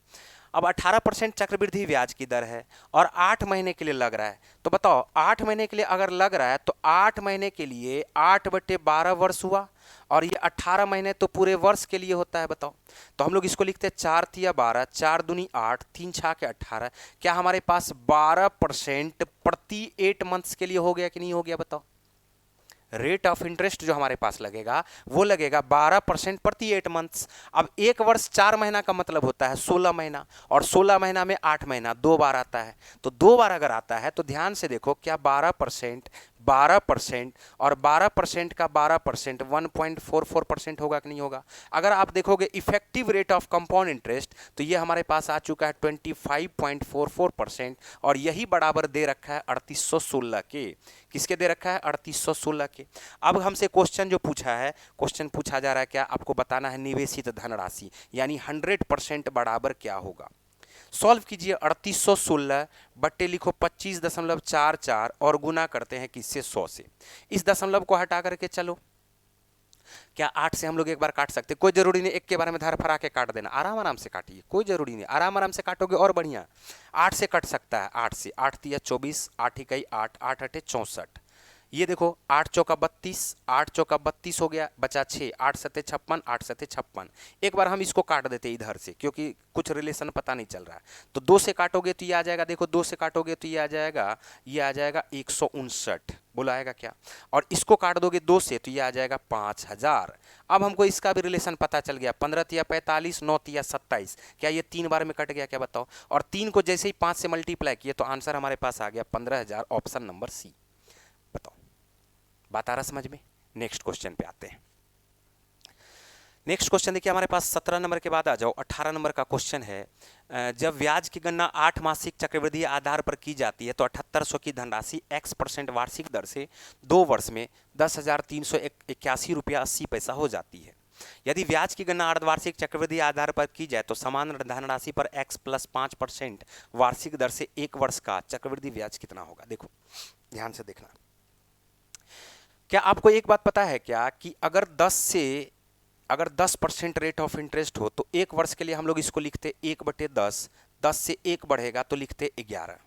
अब 18% चक्रवृद्धि ब्याज की दर है और 8 महीने के लिए लग रहा है, तो बताओ 8 महीने के लिए अगर लग रहा है तो 8 महीने के लिए 8/12 वर्ष हुआ, और ये 18 महीने तो पूरे वर्ष के लिए होता है। बताओ, तो हम लोग इसको लिखते हैं 4 तिया 12, 4 दूनी 8, 3 छः के 18। क्या हमारे पास 12% प्रति 8 मंथ्स के लिए हो गया कि नहीं हो गया, बताओ। रेट ऑफ इंटरेस्ट जो हमारे पास लगेगा वो लगेगा 12% प्रति 8 मंथ्स। अब 1 वर्ष 4 महीना का मतलब होता है 16 महीना, और 16 महीना में 8 महीना 2 बार आता है, तो 2 बार अगर आता है तो ध्यान से देखो, क्या 12% 12% और 12% का 12% 1.44% होगा कि नहीं होगा। अगर आप देखोगे effective rate of compound interest, तो ये हमारे पास आ चुका है 25.44%, और यही बराबर दे रखा है 3816 के। किसके दे रखा है, 3816 के। अब हमसे क्वेश्चन जो पूछा है, क्वेश्चन पूछा जा रहा है क्या, आपको बताना है निवेशित धनराशि यानी 100% बराबर क्या होगा। सॉल्व कीजिए, 3816 बट्टे लिखो 25.44 और गुना करते हैं किससे, 100 से। इस दशमलव को हटा करके चलो, क्या 8 से हम लोग एक बार काट सकते, कोई जरूरी नहीं एक के बारे में धार फरा के काट देना, आराम आराम से काटिए, कोई जरूरी नहीं, आराम आराम से काटोगे और बढ़िया। 8 से कट सकता है, 8 से, 8 तिया 24, 8 इकाई 8, 8 अठे 64। ये देखो 8 चौका 32, 8 चौका 32 हो गया, बचा 6, 8 सत्ते 56, 8 सत्ते 56। एक बार हम इसको काट देते इधर से, क्योंकि कुछ रिलेशन पता नहीं चल रहा है। तो 2 से काटोगे तो ये आ जाएगा, देखो 2 से काटोगे तो ये आ जाएगा, ये आ जाएगा 159, बोला आएगा क्या। और इसको काट दोगे 2 से तो ये आ जाएगा 5000। अब हमको इसका भी रिलेशन पता चल गया, 15 तिया 45, 9 तिया 27। क्या ये 3 बार में कट गया, क्या बताओ। और 3 को जैसे ही 5 से मल्टीप्लाई किए तो आंसर हमारे पास आ गया 15000, ऑप्शन नंबर सी। बताओ, बात आ रहा समझ में। नेक्स्ट क्वेश्चन पे आते हैं। नेक्स्ट क्वेश्चन देखिए हमारे पास 17 नंबर के बाद आ जाओ, 18 नंबर का क्वेश्चन है। जब ब्याज की गणना 8 मासिक चक्रवृद्धि आधार पर की जाती है तो 7800 की धनराशि x% वार्षिक दर से 2 वर्ष में 10,381 रुपया 80 पैसा हो जाती है। यदि ब्याज की गणना अर्धवार्षिक चक्रवृद्धि आधार पर की जाए तो समान धनराशि पर x + 5% वार्षिक दर से 1 वर्ष का चक्रवृद्धि ब्याज कितना होगा। देखो ध्यान से देखना, क्या आपको एक बात पता है क्या कि अगर 10% रेट ऑफ इंटरेस्ट हो तो 1 वर्ष के लिए हम लोग इसको लिखते 1/10, 10 से 1 बढ़ेगा तो लिखते 11।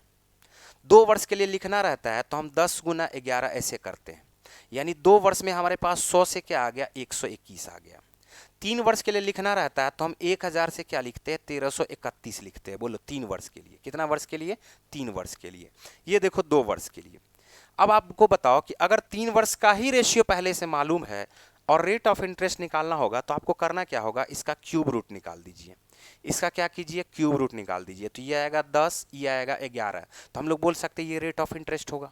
2 वर्ष के लिए लिखना रहता है तो हम 10 गुना 11 ऐसे करते हैं, यानी 2 वर्ष में हमारे पास 100 से क्या आ गया, 121 आ गया। 3 वर्ष के लिए लिखना रहता है तो हम 1000 से क्या लिखते हैं, 1331 लिखते हैं। बोलो 3 वर्ष के लिए, कितना वर्ष के लिए, 3 वर्ष के लिए। ये देखो 2 वर्ष के लिए। अब आपको बताओ कि अगर 3 वर्ष का ही रेशियो पहले से मालूम है और रेट ऑफ इंटरेस्ट निकालना होगा तो आपको करना क्या होगा, इसका क्यूब रूट निकाल दीजिए। इसका क्या कीजिए, क्यूब रूट निकाल दीजिए। तो ये आएगा 10, ये आएगा 11, तो हम लोग बोल सकते हैं ये रेट ऑफ इंटरेस्ट होगा।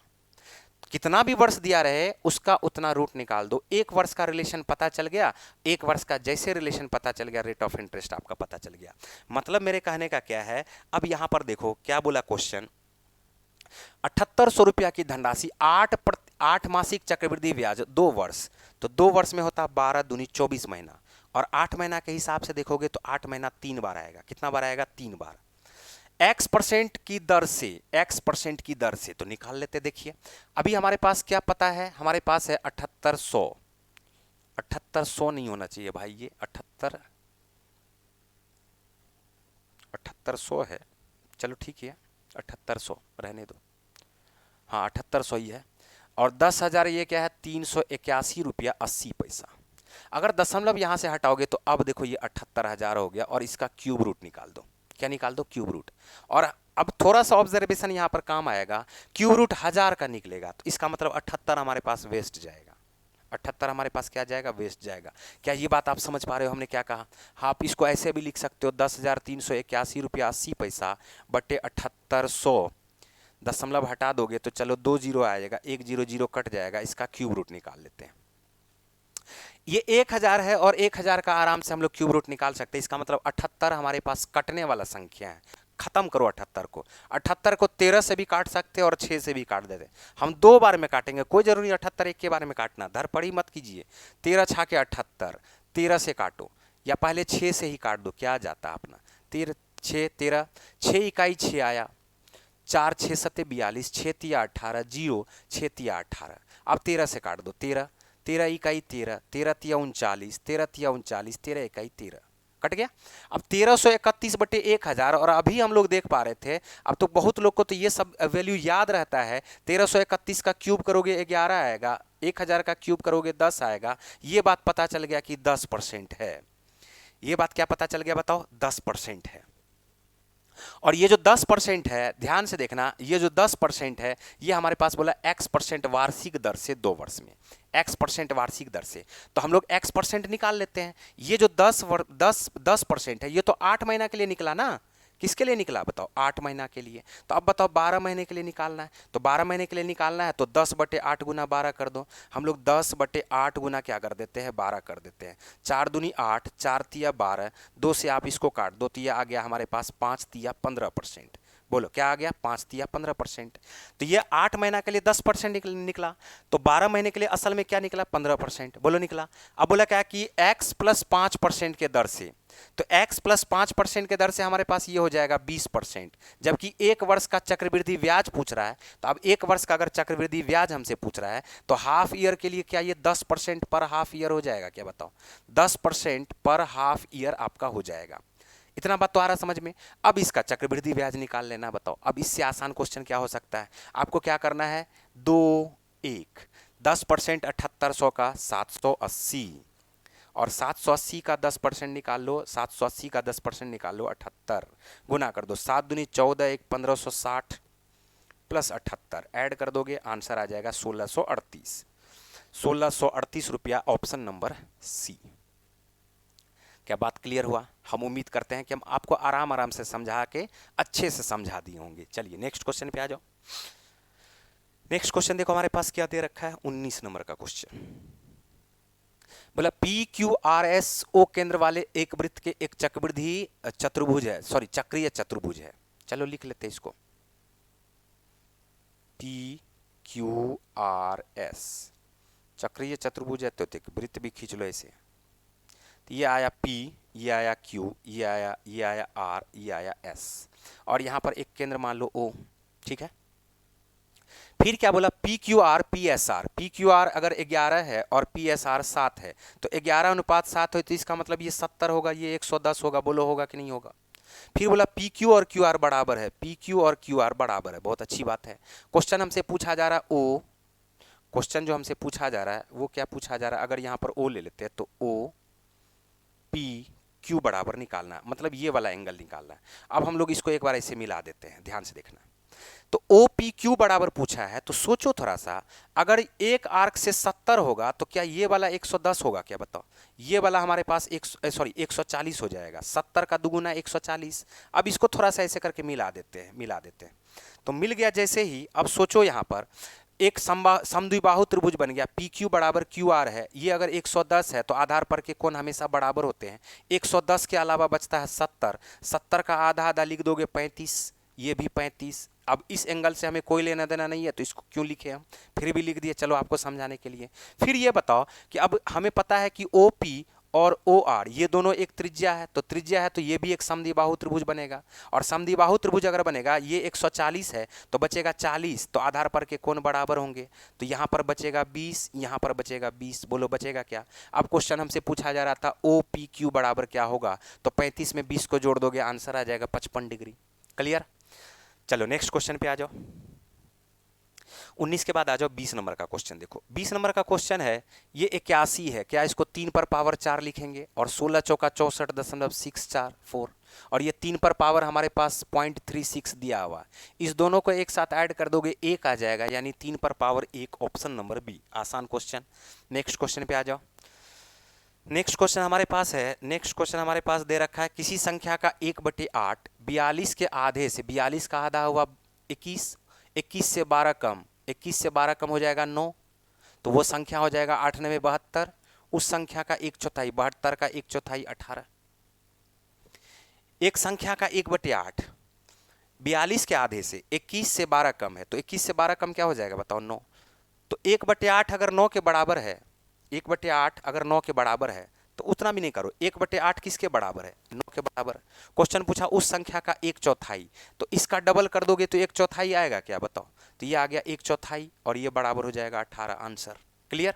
कितना भी वर्ष दिया रहे उसका उतना रूट निकाल दो। 1 वर्ष का रिलेशन पता चल गया, 1 वर्ष का जैसे रिलेशन पता चल गया रेट ऑफ इंटरेस्ट आपका पता चल गया। मतलब मेरे कहने का क्या है, अब यहां पर देखो क्या बोला क्वेश्चन, 7800 रुपया की धनराशि 8 मासिक चक्रवृद्धि ब्याज 2 वर्ष, तो 2 वर्ष में होता 12 दूनी 24 महीना, और 8 महीना के हिसाब से देखोगे तो 8 महीना 3 बार आएगा। कितना बार आएगा, 3 बार। x% की दर से, x% की दर से तो निकाल लेते। देखिए अभी हमारे पास क्या पता है, हमारे पास है 7800, 7800 नहीं होना चाहिए भाई, ये 7800 है, चलो ठीक है 7800 रहने दो, हाँ 7800 ही है। और 10,000 ये क्या है, 381 रुपया 80 पैसा। अगर दशमलव यहाँ से हटाओगे तो अब देखो ये 78,000 हो गया और इसका क्यूब रूट निकाल दो। क्या निकाल दो? Cube root. और अब थोड़ा सा ऑब्जर्वेशन यहाँ पर काम आएगा, क्यूब रूट 1000 का निकलेगा तो इसका मतलब 78 हमारे पास वेस्ट जाएगा। 78 हमारे पास क्या जाएगा? वेस्ट जाएगा। क्या ये बात आप समझ पा रहे हो हमने क्या कहा? हाँ, आप इसको ऐसे भी लिख सकते हो 10,381 रुपया 80 पैसा बटे 7800, दशमलव हटा दोगे तो चलो 2 जीरो आ जाएगा, 1 जीरो जीरो कट जाएगा, इसका क्यूब रूट निकाल लेते हैं। ये 1000 है और 1000 का आराम से हम लोग क्यूब रूट निकाल सकते हैं। इसका मतलब 78 हमारे पास कटने वाला संख्या है। खत्म करो 78 को। 78 को 13 से भी काट सकते हैं और 6 से भी काट देते। हम 2 बार में काटेंगे, कोई जरूरी 78 एक के बारे में काटना, धरपड़ी मत कीजिए। 13 छा के 78, 13 से काटो या पहले 6 से ही काट दो, क्या जाता है अपना। 13 6 13, 6 इकाई 6 आया, 4 6 सत्ते 42, 6 तिया 18, 0 6 तिया 18। अब 13 से काट दो, 13 13 इकाई 13, 13 तिया 39, 13 तिया 39, 13 इकाई 13, कट गया। अब 1331 बटे 1000, और अभी हम लोग देख पा रहे थे, अब तो बहुत लोग को तो ये सब वैल्यू याद रहता है। 1331 का क्यूब करोगे 11 आएगा, 1000 का क्यूब करोगे 10 आएगा। ये बात पता चल गया कि 10% है। ये बात क्या पता चल गया बताओ? 10% है। और ये जो 10% है, ध्यान से देखना, ये जो 10% है ये हमारे पास बोला x% वार्षिक दर से 2 वर्ष में, x% वार्षिक दर से। तो हम लोग x% निकाल लेते हैं। ये जो 10% है ये तो 8 महीना के लिए निकला ना। किसके लिए निकला बताओ? 8 महीना के लिए। तो अब बताओ 12 महीने के लिए निकालना है, तो 12 महीने के लिए निकालना है तो 10 बटे 8 गुना 12 कर दो। हम लोग 10 बटे 8 गुना क्या कर देते हैं? 12 कर देते हैं। 4 दूनी 8, 4 तिया 12, 2 से आप इसको काट दो तो ये आ गया हमारे पास 5 तिया 15%। बोलो क्या आ गया? 5 तिया 15%। तो ये 8 महीना के लिए 10% निकला, तो 12 महीने के लिए असल में क्या निकला? 15%। बोलो निकला। अब बोला क्या कि x प्लस 5% के दर से, तो x प्लस 5% के दर से हमारे पास ये हो जाएगा 20%। जबकि 1 वर्ष का चक्रवृद्धि ब्याज पूछ रहा है, तो अब 1 वर्ष का अगर चक्रवृद्धि ब्याज हमसे पूछ रहा है तो हाफ ईयर के लिए क्या ये 10% पर हाफ ईयर हो जाएगा? क्या बताओ? 10% पर हाफ ईयर आपका हो जाएगा। इतना बात तो आ रहा समझ में? अब इसका चक्रवृद्धि ब्याज निकाल लेना। बताओ अब इससे आसान क्वेश्चन क्या हो सकता है? आपको क्या करना है? 2 1 10% 7800 का 780, और 780 का 10% निकाल लो, 780 का 10% निकाल लो 78, गुना कर दो, 7 दूनी 14, 1 1560 प्लस 78 ऐड कर दोगे, आंसर आ जाएगा 1638। 1638 रुपया, ऑप्शन नंबर सी। क्या बात क्लियर हुआ? हम उम्मीद करते हैं कि हम आपको आराम आराम से समझा के अच्छे से समझा दिए होंगे। चलिए नेक्स्ट क्वेश्चन पे आ जाओ। नेक्स्ट क्वेश्चन देखो हमारे पास क्या दे रखा है, 19 नंबर का क्वेश्चन। बोला PQRS O केंद्र वाले एक वृत्त के एक चक्रवृद्धि चतुर्भुज है, सॉरी चक्रीय चतुर्भुज है। चलो लिख लेते हैं इसको, PQRS चक्रीय चतुर्भुज है तो वृत्त भी खींच लो ऐसे। तो ये आया P, ये आया Q, ये आया R, ये आया S, और यहां पर एक केंद्र मान लो O। ठीक है, फिर क्या बोला? PQR PSR, PQR अगर 11 है और PSR 7 है तो 11:7 हो तो इसका मतलब ये 70 होगा, ये 110 होगा। बोलो होगा कि नहीं होगा? फिर बोला PQ और QR बराबर है, PQ और QR बराबर है। बहुत अच्छी बात है। क्वेश्चन हमसे पूछा जा रहा है O, क्वेश्चन जो हमसे पूछा जा रहा है वो क्या पूछा जा रहा है? अगर यहाँ पर O ले लेते हैं तो O PQ बराबर निकालना, मतलब ये वाला एंगल निकालना है। अब हम लोग इसको एक बार ऐसे मिला देते हैं, ध्यान से देखना। तो OPQ बराबर पूछा है तो सोचो थोड़ा सा, अगर एक आर्क से 70 होगा तो क्या ये वाला 110 होगा? क्या बताओ? ये वाला हमारे पास 140 हो जाएगा। 70 का दुगुना 140। अब इसको थोड़ा सा ऐसे करके मिला देते हैं। तो मिल गया जैसे ही, अब सोचो यहाँ पर एक समद्विबाहु त्रिभुज बन गया। PQ बराबर QR है, ये अगर 110 है तो आधार पर के कोण हमेशा बराबर होते हैं। 110 के अलावा बचता है 70, 70 का आधा आधा लिख दोगे 35, ये भी 35। अब इस एंगल से हमें कोई लेना देना नहीं है तो इसको क्यों लिखे हम? फिर भी लिख दिए, चलो आपको समझाने के लिए। फिर ये बताओ कि अब हमें पता है कि OP और OR ये दोनों एक त्रिज्या है, तो त्रिज्या है तो ये भी एक समद्विबाहु त्रिभुज बनेगा, और समद्विबाहु त्रिभुज अगर बनेगा, ये 140 है तो बचेगा 40, तो आधार पर के कोण बराबर होंगे। तो यहाँ पर बचेगा 20, यहाँ पर बचेगा 20। बोलो बचेगा क्या? अब क्वेश्चन हमसे पूछा जा रहा था OPQ बराबर क्या होगा, तो 35 में 20 को जोड़ दोगे, आंसर आ जाएगा 55 डिग्री। क्लियर? चलो नेक्स्ट क्वेश्चन पे आ जाओ। 19 के बाद आ जाओ 20 नंबर का क्वेश्चन। देखो 20 नंबर का क्वेश्चन है, ये 81 है, क्या इसको 3 पर पावर 4 लिखेंगे और 16 चौका 64.644 और ये 3 पर पावर हमारे पास 0.36 दिया हुआ है। इस दोनों को एक साथ ऐड कर दोगे 1 आ जाएगा, यानी 3 पर पावर 1, ऑप्शन नंबर बी। आसान क्वेश्चन। नेक्स्ट क्वेश्चन पे आ जाओ। नेक्स्ट क्वेश्चन हमारे पास है, नेक्स्ट क्वेश्चन हमारे पास दे रखा है, किसी संख्या का 1/8 42 के आधे से, 42 का आधा हुआ 21, 21 से 12 कम, 21 से 12 कम हो जाएगा 9, तो वो संख्या हो जाएगा 8 9 72। उस संख्या का 1/4, 72 का 1/4 18। एक संख्या का 1/8 42 के आधे से 21 से 12 कम है, तो 21 से 12 कम क्या हो जाएगा बताओ 9। तो 1/8 अगर 9 के बराबर है, 1/8 अगर 9 के बराबर है तो उतना भी नहीं करो, 1/8 किसके बराबर है, 9 के बराबर। क्वेश्चन पूछा उस संख्या का 1/4, तो इसका डबल कर दोगे तो 1/4 आएगा क्या बताओ, तो ये आ गया 1/4 और ये बराबर हो जाएगा 18। Answer clear.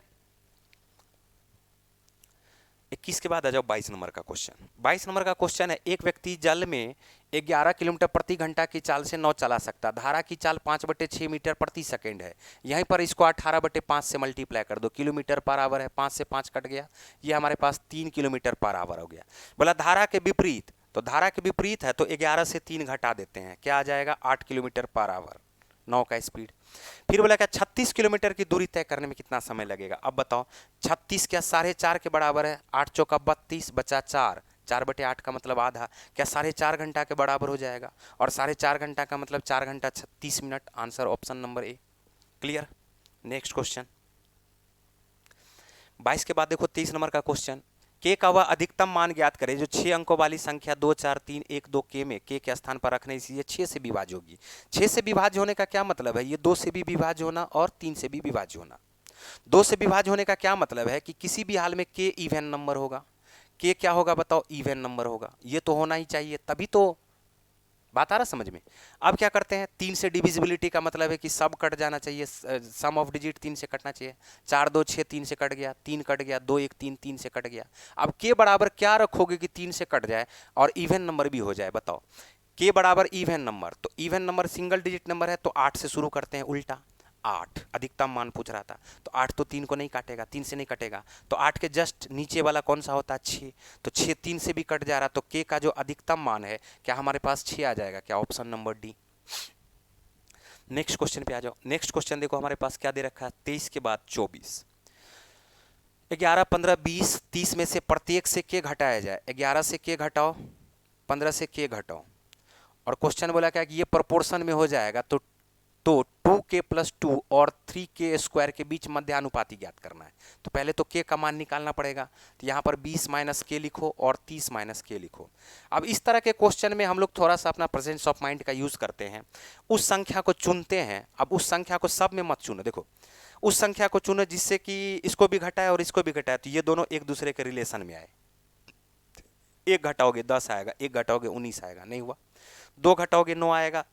21 के बाद आ जाओ 22 नंबर का क्वेश्चन। 22 नंबर का क्वेश्चन है, एक व्यक्ति जल में 11 किलोमीटर प्रति घंटा की चाल से नाव चला सकता, धारा की चाल 5/6 मीटर प्रति सेकेंड है। यहीं पर इसको 18/5 से मल्टीप्लाई कर दो, किलोमीटर पर आवर है, 5 से 5 कट गया, ये हमारे पास 3 किलोमीटर पर आवर हो गया। बोला धारा के विपरीत, तो धारा के विपरीत है तो 11 से 3 घटा देते हैं, क्या आ जाएगा 8 किलोमीटर पर आवर, 9 का स्पीड। फिर बोला क्या 36 किलोमीटर की दूरी तय करने में कितना समय लगेगा। अब बताओ 36 क्या 4.5 के बराबर है, 8 चौका 32 बचा 4, 4/8 का मतलब आधा, क्या 4.5 घंटा के बराबर हो जाएगा, और 4.5 घंटा का मतलब 4 घंटा 36 minute. Answer option number A. Clear. Next question 22 के बाद देखो 23 नंबर का क्वेश्चन, के का वह अधिकतम मान ज्ञात करें जो 6 अंकों वाली संख्या 2 4 3 1 2 के में के स्थान पर रखने से ये 6 से विभाज्य होगी। 6 से विभाज्य होने का क्या मतलब है, ये 2 से भी विभाज्य होना और 3 से भी विभाज्य होना। 2 से विभाज्य होने का क्या मतलब है कि किसी भी हाल में के इवन नंबर होगा। के क्या होगा बताओ, इवन नंबर होगा, ये तो होना ही चाहिए, तभी तो बात आ रहा समझ में। अब क्या करते हैं, 3 से डिविजिबिलिटी का मतलब है कि सब कट जाना चाहिए, सम ऑफ डिजिट 3 से कटना चाहिए। 4 2 6 3 से कट गया, 3 कट गया, 2 1 3 3 से कट गया। अब के बराबर क्या रखोगे कि 3 से कट जाए और इवन नंबर भी हो जाए, बताओ। के बराबर इवन नंबर, तो even number single digit number है तो 8 से शुरू करते हैं, उल्टा 8 अधिकतम मान पूछ रहा था, तो 8 तो 3 को नहीं काटेगा, 3 से नहीं कटेगा, तो 8 के जस्ट नीचे वाला कौन सा होता है 6, तो 6 3 से भी कट जा रहा, तो के का जो अधिकतम मान है क्या हमारे पास 6 आ जाएगा, क्या option number D. Next question पे आ जाओ। नेक्स्ट क्वेश्चन देखो हमारे पास क्या दे रखा है, 23 के बाद 24, 11 15 20 30 में से प्रत्येक से के घटाया जाए, 11 से के घटाओ, 15 से के घटाओ, और क्वेश्चन बोला क्या कि ये प्रोपोर्शन में हो जाएगा, तो 2k + 2 और 3k स्क्वायर के बीच मध्यानुपाती ज्ञात करना है। तो पहले तो k का मान निकालना पड़ेगा, तो यहाँ पर 20 - k लिखो और 30 - k लिखो। अब इस तरह के क्वेश्चन में हम लोग थोड़ा सा अपना प्रेजेंस ऑफ माइंड का यूज करते हैं, उस संख्या को चुनते हैं। अब उस संख्या को सब में मत चुनो, देखो उस संख्या को चुनो जिससे कि इसको भी घटाए और इसको भी घटाए, तो ये दोनों एक दूसरे के रिलेशन में आए। एक घटाओगे 10 आएगा, एक घटाओगे 19 आएगा, नहीं हुआ। 2 घटाओगे 9 आएगा,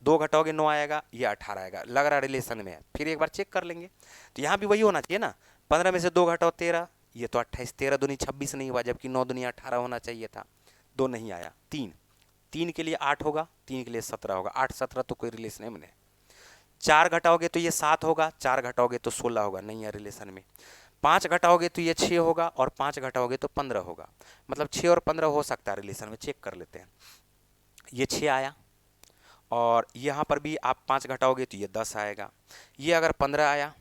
2 घटाओगे 9 आएगा, ये 18 आएगा, लग रहा रिलेशन में है। फिर एक बार चेक कर लेंगे, तो यहाँ भी वही होना चाहिए ना, 15 में से 2 घटाओ 13, ये तो 28, 13 दूनी 26 नहीं हुआ, जबकि 9 दूनी 18 होना चाहिए था, 2 नहीं आया। 3 के लिए 8 होगा, 3 के लिए 17 होगा, 8 17 तो कोई रिलेशन है बने। 4 घटाओगे तो ये 7 होगा, 4 घटाओगे तो 16 होगा, नहीं है रिलेशन में। 5 घटाओगे तो ये 6 होगा, और 5 घटाओगे तो 15 होगा, मतलब 6 और 15 हो सकता है रिलेशन में। चेक कर लेते हैं, ये 6 आया, और यहाँ पर भी आप 5 घटाओगे तो ये 10 आएगा। ये अगर 15 आया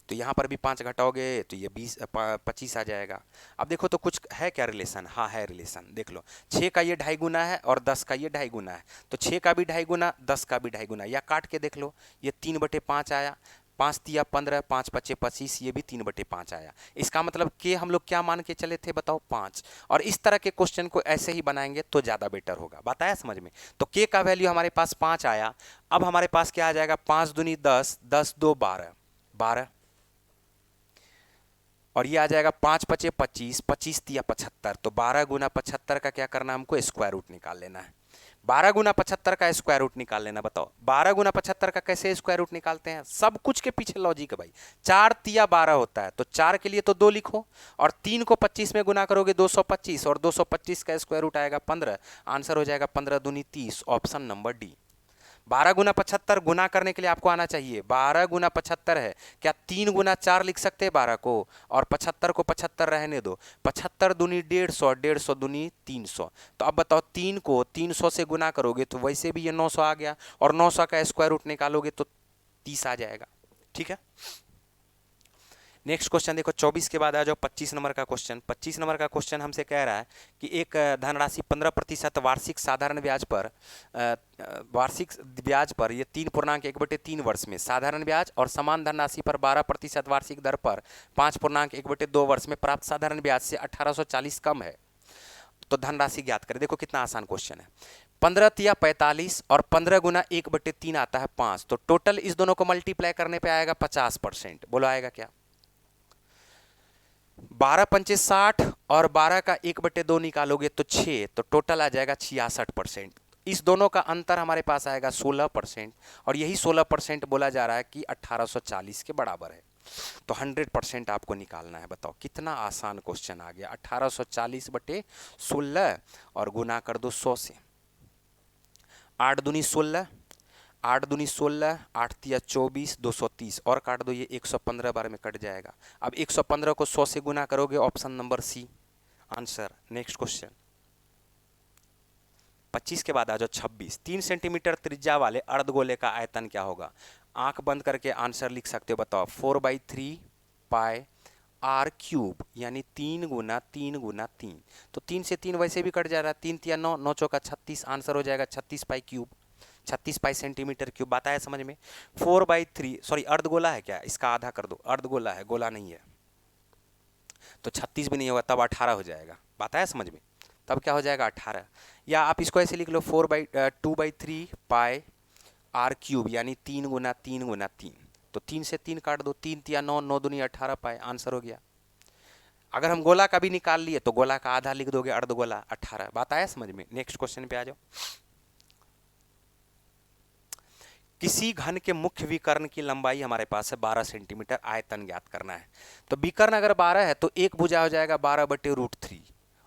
तो यहाँ पर भी 5 घटाओगे तो ये 25 आ जाएगा। अब देखो तो कुछ है क्या रिलेशन, हाँ है रिलेशन, देख लो 6 का ये 2.5 गुना है और 10 का ये 2.5 गुना है, तो 6 का भी 2.5 गुना, 10 का भी 2.5 गुना, या काट के देख लो, ये 3/5 आया, 5 तिया 15, 5 पचे 25, ये भी 3/5 आया। इसका मतलब के हम लोग क्या मान के चले थे बताओ 5। और इस तरह के क्वेश्चन को ऐसे ही बनाएंगे तो ज़्यादा बेटर होगा, बताया समझ में। तो के का वैल्यू हमारे पास 5 आया। अब हमारे पास क्या आ जाएगा, 5 दूनी 10, 10 2 12, 12, और ये आ जाएगा 5 पचे 25, 25 तिया 75, तो 12 गुना 75 का क्या करना है हमको, स्क्वायर रूट निकाल लेना है। 12 गुना 75 का स्क्वायर रूट निकाल लेना। बताओ 12 गुना 75 का कैसे स्क्वायर रूट निकालते हैं, सब कुछ के पीछे लॉजिक है भाई। 4 तिया 12 होता है, तो 4 के लिए तो 2 लिखो, और 3 को 25 में गुना करोगे 225, और 225 का स्क्वायर रूट आएगा 15। आंसर हो जाएगा 15 दूनी 30, ऑप्शन नंबर डी। 12 गुना 75 गुना करने के लिए आपको आना चाहिए 12 गुना 75 है, क्या 3 गुना 4 लिख सकते हैं 12 को, और 75 को 75 रहने दो, 75 दूनी 150, 150 दूनी 300। तो अब बताओ 3 को 300 से गुना करोगे तो वैसे भी ये 900 आ गया, और 900 का स्क्वायर रूट निकालोगे तो 30 आ जाएगा। ठीक है, नेक्स्ट क्वेश्चन देखो, 24 के बाद आ जाओ 25 नंबर का क्वेश्चन। 25 नंबर का क्वेश्चन हमसे कह रहा है कि एक धनराशि 15% वार्षिक साधारण ब्याज पर वार्षिक ब्याज पर ये 3.1/3 वर्ष में, साधारण ब्याज और समान धनराशि पर 12% वार्षिक दर पर 5.1/2 वर्ष में प्राप्त साधारण ब्याज से 1840 कम है, तो धनराशि ज्ञात करें। देखो कितना आसान क्वेश्चन है, 15 तिया 45 और 15 गुना 1/3 आता है 5, तो टोटल इस दोनों को मल्टीप्लाई करने पे आएगा 50%। बोलो आएगा क्या? 12 पंचे 60 और 12 का 1/2 निकालोगे तो 6, तो टोटल आ जाएगा 66%। इस दोनों का अंतर हमारे पास आएगा 16%, और यही 16% बोला जा रहा है कि 1840 के बराबर है, तो 100% आपको निकालना है। बताओ कितना आसान क्वेश्चन आ गया, 1840/16 और गुना कर दो 100 से, 8 दूनी 16, 8 दूनी 16, 8 तिया 24, 230 और काट दो, ये 115 बार में कट जाएगा। अब 115 को 100 से गुना करोगे, option number C answer. Next question 25 के बाद आ जाओ 26, 3 सेंटीमीटर त्रिज्या वाले अर्धगोले का आयतन क्या होगा? आंख बंद करके आंसर लिख सकते हो। बताओ 4/3 पाई आर क्यूब, यानी 3 गुना 3 गुना 3, तो 3 से 3 वैसे भी कट जा रहा है, 3 तिया 9, 9 चौका 36, आंसर हो जाएगा 36 पाई क्यूब, 36 पाई सेंटीमीटर क्यूब। बात आया समझ में? 4/3 सॉरी अर्धगोला है क्या, इसका आधा कर दो, अर्धगोला है, गोला नहीं है, तो 36 भी नहीं होगा, तब 18 हो जाएगा। बात आया समझ में? तब क्या हो जाएगा 18, या आप इसको ऐसे लिख लो 2/3 पाई आर क्यूब, यानी 3 गुना 3 गुना 3, तो 3 से 3 काट दो, 3 तिया 9, 9 दूनी 18 पाई, आंसर हो गया। अगर हम गोला का भी निकाल लिए तो गोला का आधा लिख दोगे, अर्धगोला 18। बात आया समझ में? नेक्स्ट क्वेश्चन पे आ जाओ। किसी घन के मुख्य विकर्ण की लंबाई हमारे पास है 12 सेंटीमीटर, आयतन ज्ञात करना है। तो विकर्ण अगर 12 है तो एक भुजा हो जाएगा 12/√3,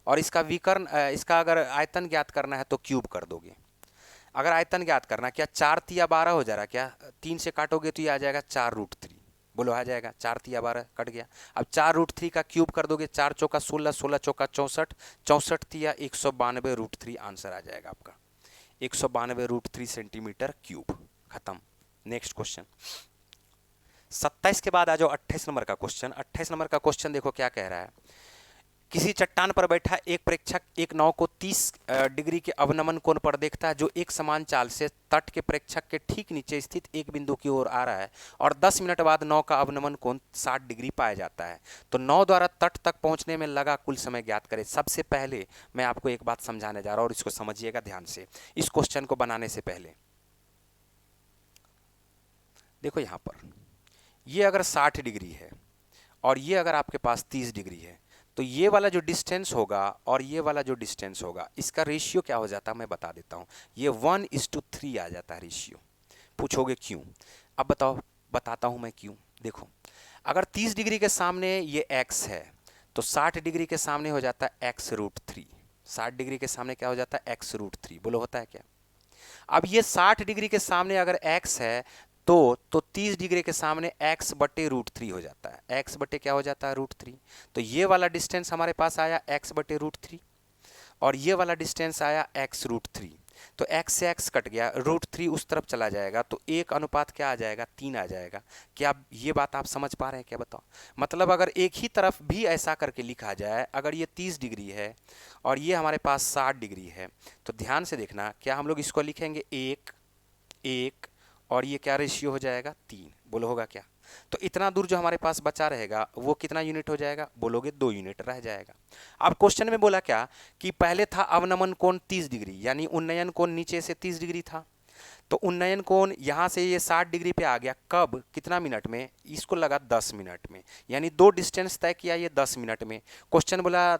और इसका विकर्ण इसका अगर आयतन ज्ञात करना है तो क्यूब कर दोगे। अगर आयतन ज्ञात करना, क्या 4 तिया 12 हो जा रहा है क्या? 3 से काटोगे तो ये आ जाएगा 4√3। बोलो आ जाएगा, 4 तिया 12 कट गया। अब 4√3 का क्यूब कर दोगे, 4 चौका 16, 16 चौका 64, 64 तिया 192√3, आंसर आ जाएगा आपका 192√3 सेंटीमीटर क्यूब। खत्म। नेक्स्ट क्वेश्चन 27 के बाद आ जाओ 28 नंबर का क्वेश्चन। 28 नंबर का क्वेश्चन देखो क्या कह रहा है, किसी चट्टान पर बैठा एक प्रेक्षक एक नाव को 30 डिग्री के अवनमन कोण पर देखता है, जो एक समान चाल से तट के प्रेक्षक के ठीक नीचे स्थित एक बिंदु की ओर आ रहा है, और 10 मिनट बाद नाव का अवनमन कोण 60 डिग्री पाया जाता है। तो नाव द्वारा तट तक पहुंचने में लगा कुल समय ज्ञात करें। सबसे पहले मैं आपको एक बात समझाने जा रहा हूं, और इसको समझिएगा ध्यान से। इस क्वेश्चन को बनाने से पहले देखो यहां पर, ये अगर 60 डिग्री है और ये अगर आपके पास 30 डिग्री है, तो ये वाला जो डिस्टेंस होगा और ये वाला जो डिस्टेंस होगा, इसका रेशियो क्या हो जाता है मैं बता देता हूं। ये 1:3 आ जाता है रेशियो। पूछोगे क्यों? अब बताओ, बताता हूं मैं क्यों। देखो, अगर 30 डिग्री के सामने ये x है, तो 60 डिग्री के सामने हो जाता है x√3। 60 डिग्री के सामने क्या हो जाता है? x√3। बोलो होता है क्या? अब ये 60 डिग्री के सामने अगर x है, तो 30 डिग्री के सामने x/√3 हो जाता है। x बटे क्या हो जाता है? √3। तो ये वाला डिस्टेंस हमारे पास आया x/√3, और ये वाला डिस्टेंस आया x√3। तो x से x कट गया, √3 उस तरफ चला जाएगा, तो 1 क्या आ जाएगा? 3 आ जाएगा। क्या ये बात आप समझ पा रहे हैं क्या? बताओ। मतलब अगर एक ही तरफ भी ऐसा करके लिखा जाए, अगर ये 30 डिग्री है और ये हमारे पास 60 डिग्री है, तो ध्यान से देखना, क्या हम लोग इसको लिखेंगे 1 1 और ये क्या रेशियो हो जाएगा? 3। बोलो होगा क्या? तो इतना दूर जो हमारे पास बचा रहेगा वो कितना यूनिट हो जाएगा? बोलोगे 2 यूनिट रह जाएगा। अब क्वेश्चन में बोला क्या कि पहले था अवनमन कोण 30 डिग्री, यानी उन्नयन कोण नीचे से 30 डिग्री था, तो उन्नयन कोण यहाँ से ये 60 डिग्री पे आ गया। कब? कितना मिनट में? इसको लगा 10 मिनट में, यानी 2 डिस्टेंस तय किया ये 10 मिनट में। क्वेश्चन बोला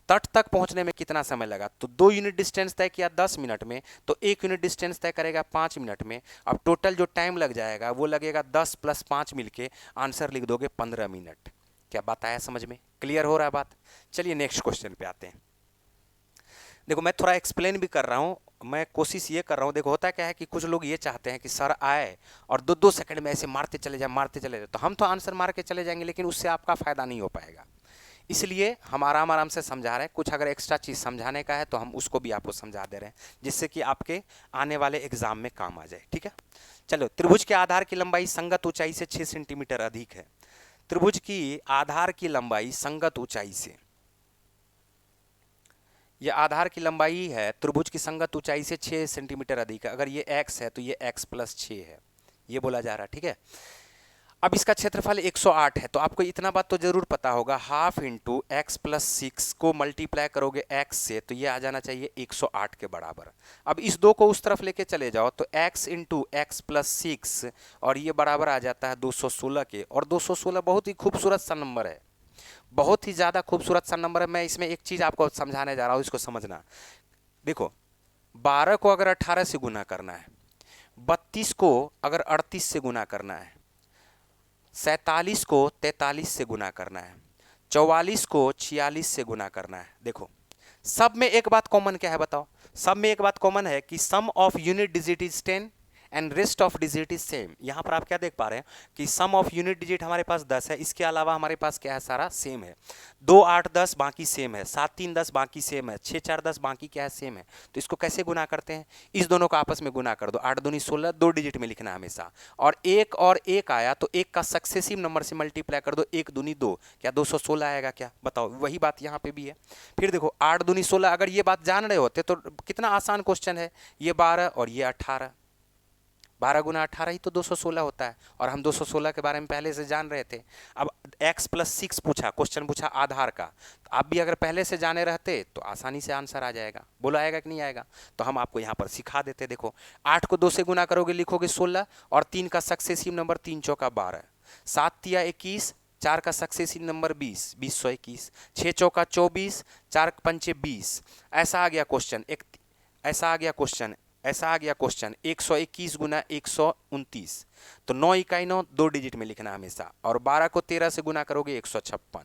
तट तक पहुंचने में कितना समय लगा, तो 2 यूनिट डिस्टेंस तय किया 10 मिनट में, तो 1 यूनिट डिस्टेंस तय करेगा 5 मिनट में। अब टोटल जो टाइम लग जाएगा वो लगेगा 10 + 5 मिलके, आंसर लिख दोगे 15 मिनट। क्या बात आया समझ में? क्लियर हो रहा है बात? चलिए नेक्स्ट क्वेश्चन पे आते हैं। देखो मैं थोड़ा एक्सप्लेन भी कर रहा हूँ मैं कोशिश ये कर रहा हूँ, देखो होता क्या है कि कुछ लोग ये चाहते हैं कि सर आए और 2-2 सेकंड में ऐसे मारते चले जाए, तो हम तो आंसर मार के चले जाएंगे, लेकिन उससे आपका फ़ायदा नहीं हो पाएगा। इसलिए हम आराम आराम से समझा रहे हैं। कुछ अगर एक्स्ट्रा चीज़ समझाने का है तो हम उसको भी आपको समझा दे रहे हैं, जिससे कि आपके आने वाले एग्जाम में काम आ जाए। ठीक है, चलो। त्रिभुज के आधार की लंबाई संगत ऊंचाई से 6 सेंटीमीटर अधिक है। त्रिभुज की आधार की लंबाई संगत ऊंचाई से, यह आधार की लंबाई है त्रिभुज की संगत ऊंचाई से 6 सेंटीमीटर अधिक है। अगर ये x है तो ये x प्लस 6 है, ये बोला जा रहा है। ठीक है, अब इसका क्षेत्रफल 108 है, तो आपको इतना बात तो जरूर पता होगा, हाफ इंटू एक्स प्लस 6 को मल्टीप्लाई करोगे x से तो ये आ जाना चाहिए 108 के बराबर। अब इस 2 को उस तरफ लेके चले जाओ तो x इंटू एक्स प्लस 6 और ये बराबर आ जाता है 216 के, और 216 बहुत ही खूबसूरत सा नंबर है, बहुत ही ज़्यादा खूबसूरत सा नंबर है। मैं इसमें एक चीज़ आपको समझाने जा रहा हूँ, इसको समझना। देखो, 12 को अगर 18 से गुना करना है, 32 को अगर 38 से गुना करना है, 47 को 43 से गुना करना है, 44 को 46 से गुना करना है। देखो, सब में एक बात कॉमन क्या है बताओ? सब में एक बात कॉमन है कि sum of unit digit is 10 and rest of digit is same. यहां पर आप क्या देख पा रहे हैं कि सम ऑफ यूनिट डिजिट हमारे पास 10 है, इसके अलावा हमारे पास क्या है, सारा सेम है। 2 8 10 बाकी सेम है, 7 3 10 बाकी सेम है, 6 4 10 बाकी क्या है, सेम है। तो इसको कैसे गुना करते हैं? इस दोनों को आपस में गुना कर दो, 8 दूनी 16, 2 डिजिट में लिखना हमेशा। और एक आया तो एक का सक्सेसिव नंबर से मल्टीप्लाई कर दो, 1 दूनी 2, क्या 216 आएगा क्या? बताओ, वही बात यहाँ पे भी है। फिर देखो, 8 दूनी 16, अगर ये बात जान रहे होते तो कितना आसान क्वेश्चन है, ये 12 और ये 18, 12 गुना 18 ही तो 216 होता है, और हम 216 के बारे में पहले से जान रहे थे। अब x प्लस 6 पूछा, क्वेश्चन पूछा आधार का, तो आप भी अगर पहले से जाने रहते तो आसानी से आंसर आ जाएगा। बोला आएगा कि नहीं आएगा? तो हम आपको यहाँ पर सिखा देते। देखो, 8 को 2 से गुना करोगे, लिखोगे 16, और 3 का सक्सेसिव नंबर 3 चौका 12, 7 तिया 21, 4 का सक्सेसिव नंबर 20, 20 100 21, 6 चौका 24, 4 पंचे 20। ऐसा आ गया क्वेश्चन एक, ऐसा आ गया क्वेश्चन, ऐसा आ गया क्वेश्चन 121 गुना 129, तो 9 इकाई 9, 2 डिजिट में लिखना हमेशा, और 12 को 13 से गुना करोगे 156।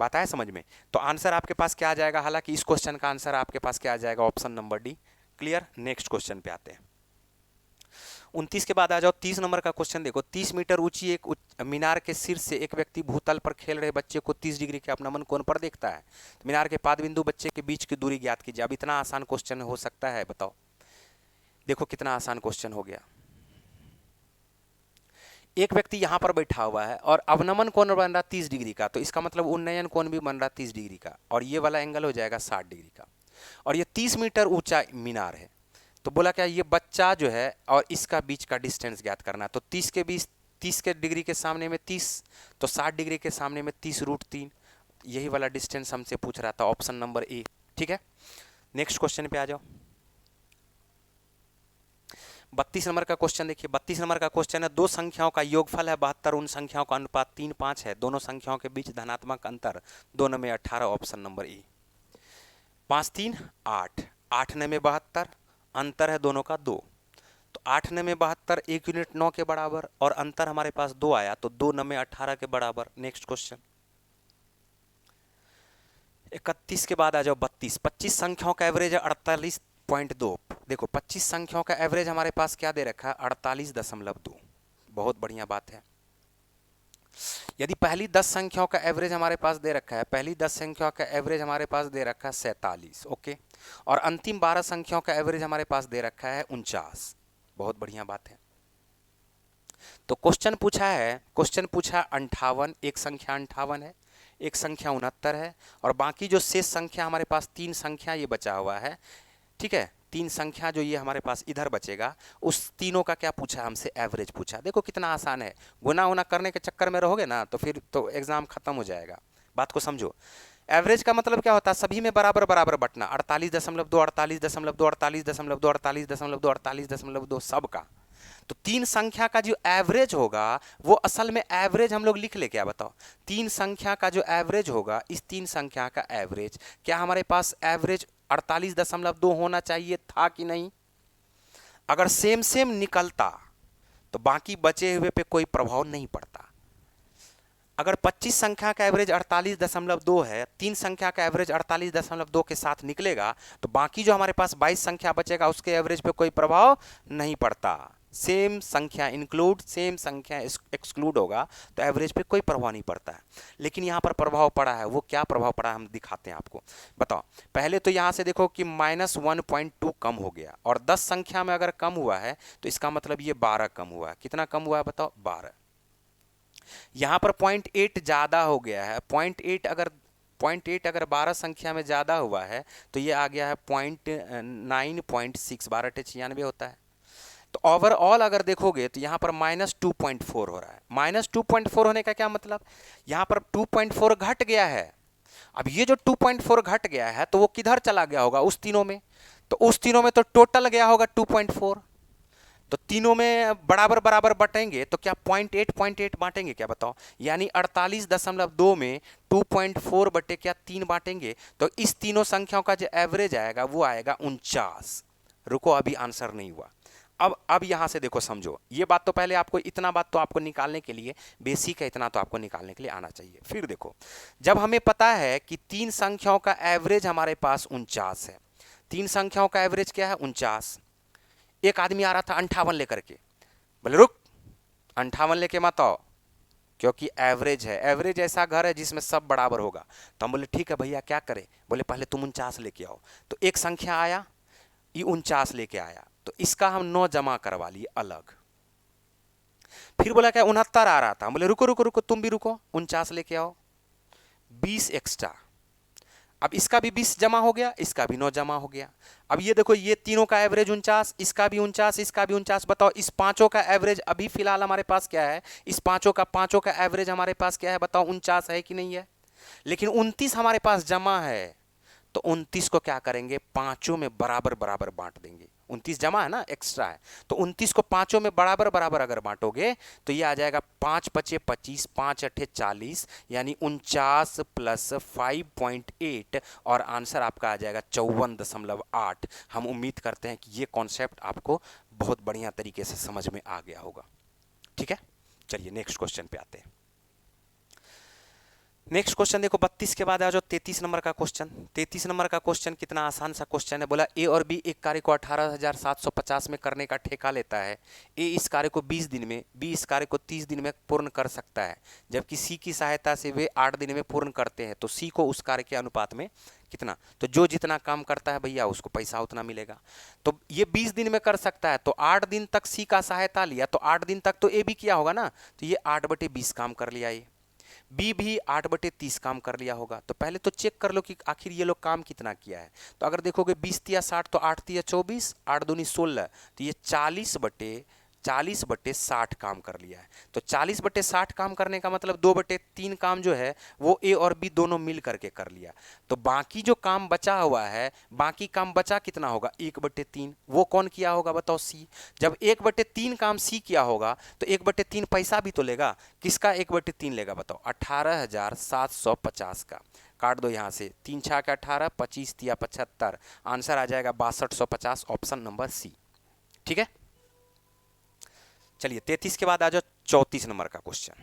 बात आया समझ में? तो आंसर आपके पास क्या आ जाएगा? हालांकि इस क्वेश्चन का आंसर आपके पास क्या आ जाएगा? Option number D. Clear? Next question पे आते हैं। 29 के बाद आ जाओ 30 नंबर का क्वेश्चन। देखो, 30 मीटर ऊंची एक मीनार के शीर्ष से एक व्यक्ति भूतल पर खेल रहे बच्चे को 30 डिग्री के अपनमन कोण पर देखता है। तो मीनार के पाद बिंदु बच्चे के बीच की दूरी ज्ञात कीजिए। अब इतना आसान क्वेश्चन हो सकता है? बताओ। देखो कितना आसान क्वेश्चन हो गया। एक व्यक्ति यहां पर बैठा हुआ है और अवनमन कोण बन रहा 30 डिग्री का, तो इसका मतलब उन्नयन कोण भी बन रहा 30 डिग्री का, और ये वाला एंगल हो जाएगा 60 डिग्री का, और ये 30 मीटर ऊंचा मीनार है। तो बोला क्या, ये बच्चा जो है और इसका बीच का डिस्टेंस ज्ञात करना है। तो 30 के बीच, 30 के डिग्री के सामने में 30, तो 60 डिग्री के सामने में 30√3, यही वाला डिस्टेंस हमसे पूछ रहा था। Option number A. ठीक है, नेक्स्ट क्वेश्चन पे आ जाओ। 32 नंबर का क्वेश्चन देखिए। 32 नंबर का क्वेश्चन है, दो संख्याओं का योगफल है 72, उन संख्याओं का अनुपात 3:5 है, दोनों संख्याओं के बीच धनात्मक अंतर 2 में 18। Option number A. 5 3 8, 8 में 72, अंतर है दोनों का 2, तो 8 में 72 1 यूनिट 9 के बराबर, और अंतर हमारे पास 2 आया, तो 2 में 18 के बराबर। नेक्स्ट क्वेश्चन 31 के बाद आ जाओ 32। 25 संख्याओं का एवरेज है 48.2। देखो, 25 संख्याओं का एवरेज हमारे पास क्या दे रखा है? 48.2। बहुत बढ़िया बात है। यदि पहली 10 संख्याओं का एवरेज हमारे पास दे रखा है, पहली 10 संख्याओं का एवरेज हमारे पास दे रखा है 47, ओके, और अंतिम 12 संख्याओं का एवरेज हमारे पास दे रखा है 49। बहुत बढ़िया बात है। तो क्वेश्चन पूछा है, क्वेश्चन पूछा 58, एक संख्या 58 है, एक संख्या 69 है, और बाकी जो शेष संख्या हमारे पास 3 संख्या ये बचा हुआ है। ठीक है, 3 संख्या जो ये हमारे पास इधर बचेगा, उस तीनों का क्या पूछा हमसे? एवरेज पूछा। देखो कितना आसान है, गुना उना करने के चक्कर में रहोगे ना तो फिर तो एग्जाम खत्म हो जाएगा। बात को समझो। एवरेज का मतलब क्या होता है? सभी में बराबर बराबर बटना। 48.2, 48.2, 48.2, 48.2, 48.2 सबका। तो 3 संख्या का जो एवरेज होगा वो असल में एवरेज हम लोग लिख ले क्या? बताओ। 3 संख्या का जो एवरेज होगा, इस 3 संख्या का एवरेज, क्या हमारे पास एवरेज 48.2 होना चाहिए था कि नहीं? अगर सेम सेम निकलता तो बाकी बचे हुए पे कोई प्रभाव नहीं पड़ता। अगर 25 संख्या का एवरेज 48.2 है, 3 संख्या का एवरेज 48.2 के साथ निकलेगा, तो बाकी जो हमारे पास 22 संख्या बचेगा उसके एवरेज पे कोई प्रभाव नहीं पड़ता। सेम संख्या इंक्लूड, सेम संख्या एक्सक्लूड होगा तो एवरेज पे कोई प्रभाव नहीं पड़ता है। लेकिन यहाँ पर प्रभाव पड़ा है, वो क्या प्रभाव पड़ा है हम दिखाते हैं आपको। बताओ, पहले तो यहाँ से देखो कि -1.2 कम हो गया, और 10 संख्या में अगर कम हुआ है तो इसका मतलब ये 12 कम हुआ है। कितना कम हुआ है बताओ? 12। यहाँ पर 0.8 ज़्यादा हो गया है। 0.8 अगर 12 संख्या में ज़्यादा हुआ है तो ये आ गया है 0.9.6, 12×96 होता है। तो ओवरऑल अगर देखोगे तो यहाँ पर -2.4 हो रहा है। -2.4 होने का क्या मतलब? यहाँ पर 2.4 घट गया है। अब ये जो 2.4 घट गया है तो वो किधर चला गया होगा? उस तीनों में। तो उस तीनों में तो टोटल गया होगा 2.4। तो तीनों में बराबर बराबर बटेंगे तो क्या 0.8 बांटेंगे क्या बताओ? यानी 48.2 में 2.4 बटे क्या 3 बांटेंगे, तो इस तीनों संख्याओं का जो एवरेज आएगा वो आएगा 49। रुको, अभी आंसर नहीं हुआ। अब यहां से देखो, समझो ये बात। तो पहले आपको इतना बात तो आपको निकालने के लिए बेसिक है, इतना तो आपको निकालने के लिए आना चाहिए। फिर देखो, जब हमें पता है कि 3 संख्याओं का एवरेज हमारे पास 49 है, 3 संख्याओं का एवरेज क्या है? 49। एक आदमी आ रहा था 58 लेकर के, बोले रुक, 58 लेके मत आओ, क्योंकि एवरेज है। एवरेज ऐसा घर है जिसमें सब बराबर होगा। तो हम बोले ठीक है भैया, क्या करें? बोले पहले तुम 49 लेके आओ। तो एक संख्या आया, ये 49 लेके आया, तो इसका हम 9 जमा करवा लिए अलग। फिर बोला क्या 69 आ रहा था, बोले रुको रुको रुको, तुम भी रुको, 49 लेके आओ, 20 एक्स्ट्रा। अब इसका भी 20 जमा हो गया, इसका भी 9 जमा हो गया। अब ये देखो, ये तीनों का एवरेज 49, इसका भी 49, इसका भी 49। बताओ इस पांचों का एवरेज अभी फिलहाल हमारे पास क्या है? इस पांचों का एवरेज हमारे पास क्या है बताओ? 49 है कि नहीं है? लेकिन 29 हमारे पास जमा है, तो 29 को क्या करेंगे? पांचों में बराबर बराबर बांट देंगे। 29 जमा है ना, एक्स्ट्रा है, तो 29 को पांचों में बराबर बराबर अगर बांटोगे तो ये आ जाएगा 5 पचे 25, 5 अठे 40, यानी 49 प्लस 5.8, और आंसर आपका आ जाएगा 54.8। हम उम्मीद करते हैं कि ये कॉन्सेप्ट आपको बहुत बढ़िया तरीके से समझ में आ गया होगा। ठीक है, चलिए नेक्स्ट क्वेश्चन पे आते हैं। नेक्स्ट क्वेश्चन देखो, 32 के बाद आ जाओ 33 नंबर का क्वेश्चन। 33 नंबर का क्वेश्चन कितना आसान सा क्वेश्चन है। बोला ए और बी एक कार्य को 18,750 में करने का ठेका लेता है। ए इस कार्य को 20 दिन में, बी इस कार्य को 30 दिन में पूर्ण कर सकता है, जबकि सी की सहायता से वे 8 दिन में पूर्ण करते हैं। तो सी को उस कार्य के अनुपात में कितना? तो जो जितना काम करता है भैया उसको पैसा उतना मिलेगा। तो ये 20 दिन में कर सकता है, तो 8 दिन तक सी का सहायता लिया, तो 8 दिन तक तो ए भी किया होगा ना, तो ये 8/20 काम कर लिया। ये बी भी 8/30 काम कर लिया होगा। तो पहले तो चेक कर लो कि आखिर ये लोग काम कितना किया है। तो अगर देखोगे 20 तिया 60, तो 8 तिया 24, 8 दूनी 16, तो ये 40/60 काम कर लिया है। तो 40/60 काम करने का मतलब 2/3 काम जो है वो ए और बी दोनों मिल करके कर लिया। तो बाकी जो काम बचा हुआ है, बाकी काम बचा कितना होगा? 1/3। वो कौन किया होगा बताओ? सी। जब 1/3 काम सी किया होगा तो 1/3 पैसा भी तो लेगा। किसका 1/3 लेगा बताओ? 18,750 का। काट दो यहाँ से, 3 छा के 18, 25 तिया 75, आंसर आ जाएगा 6250, ऑप्शन नंबर सी। ठीक है, चलिए 33 के बाद आ जाओ 34 नंबर का क्वेश्चन।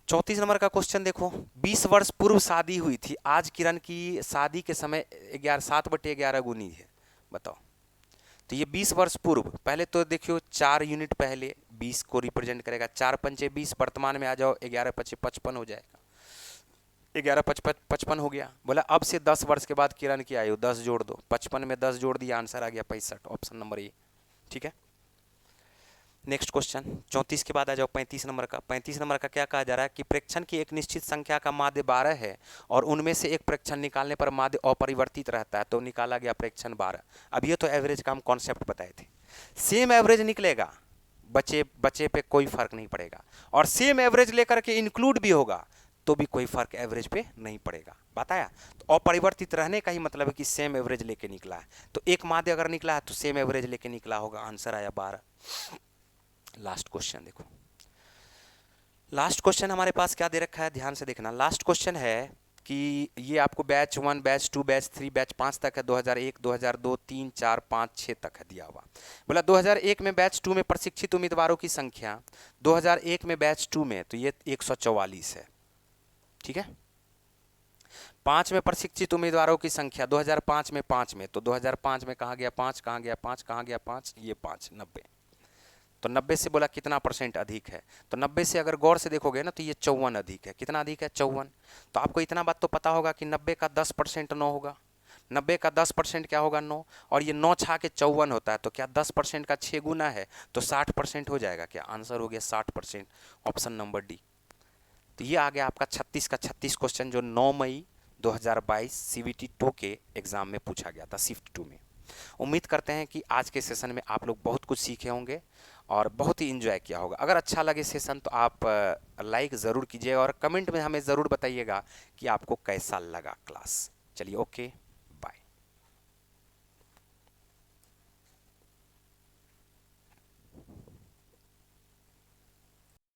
34 नंबर का क्वेश्चन देखो, 20 वर्ष पूर्व शादी हुई थी। आज किरण की शादी के समय 7/11 गुनी है। बताओ, तो ये 20 वर्ष पूर्व, पहले तो देखियो 4 यूनिट पहले 20 को रिप्रेजेंट करेगा। 4 पंचे 20, वर्तमान में आ जाओ 11 पचे 55 हो जाएगा। 11 55 हो गया। बोला अब से 10 वर्ष के बाद किरण की आयु 10 जोड़ दो। 55 में 10 जोड़ दिया, आंसर आ गया 65, ऑप्शन नंबर ए। ठीक है, नेक्स्ट क्वेश्चन 34 के बाद आ जाओ 35 नंबर का। 35 नंबर का क्या कहा जा रहा है कि प्रेक्षण की एक निश्चित संख्या का माध्य 12 है और उनमें से एक प्रेक्षण निकालने पर माध्य अपरिवर्तित रहता है, तो निकाला गया प्रेक्षण 12। अब ये तो एवरेज का हम कॉन्सेप्ट बताए थे। सेम एवरेज निकलेगा, बचे पे कोई फर्क नहीं पड़ेगा, और सेम एवरेज लेकर के इंक्लूड भी होगा तो भी कोई फर्क एवरेज पे नहीं पड़ेगा। बताया, तो अपरिवर्तित रहने का ही मतलब है कि सेम एवरेज लेके निकला है। तो एक माध्य अगर निकला है तो सेम एवरेज लेके निकला होगा, आंसर आया 12। लास्ट क्वेश्चन देखो, लास्ट क्वेश्चन हमारे पास क्या दे रखा है, ध्यान से देखना। लास्ट क्वेश्चन है कि ये आपको बैच 1, बैच 2, बैच 3, बैच 5 तक है, 2001, 2002, 3, 4, 5, 6 तक है दिया हुआ। बोला 2001 में बैच 2 में प्रशिक्षित उम्मीदवारों की संख्या 2001 में बैच 2 में, तो ये 144 है, ठीक है। 5 में प्रशिक्षित उम्मीदवारों की संख्या 2005 में 5 में, तो 2005 में कहाँ गया 5, कहाँ गया 5, कहाँ गया 5, ये 5, 90। तो 90 से बोला कितना परसेंट अधिक है, तो 90 से अगर गौर से देखोगे ना तो ये 54 अधिक है। कितना अधिक है? 54। तो आपको इतना बात तो पता होगा कि 90 का 10% 9 होगा। 90 का 10% क्या होगा? 9। और ये 9 छा के 54 होता है, तो क्या 10% का 6 गुना है, तो 60% हो जाएगा। क्या आंसर हो गया 60%, ऑप्शन नंबर डी। तो ये आ गया आपका 36 का 36 क्वेश्चन, जो 9 मई 2022 CBT 2 के एग्जाम में पूछा गया था, शिफ्ट 2 में। उम्मीद करते हैं कि आज के सेशन में आप लोग बहुत कुछ सीखे होंगे और बहुत ही इन्जॉय किया होगा। अगर अच्छा लगे सेशन तो आप लाइक ज़रूर कीजिएगा और कमेंट में हमें ज़रूर बताइएगा कि आपको कैसा लगा क्लास। चलिए, ओके।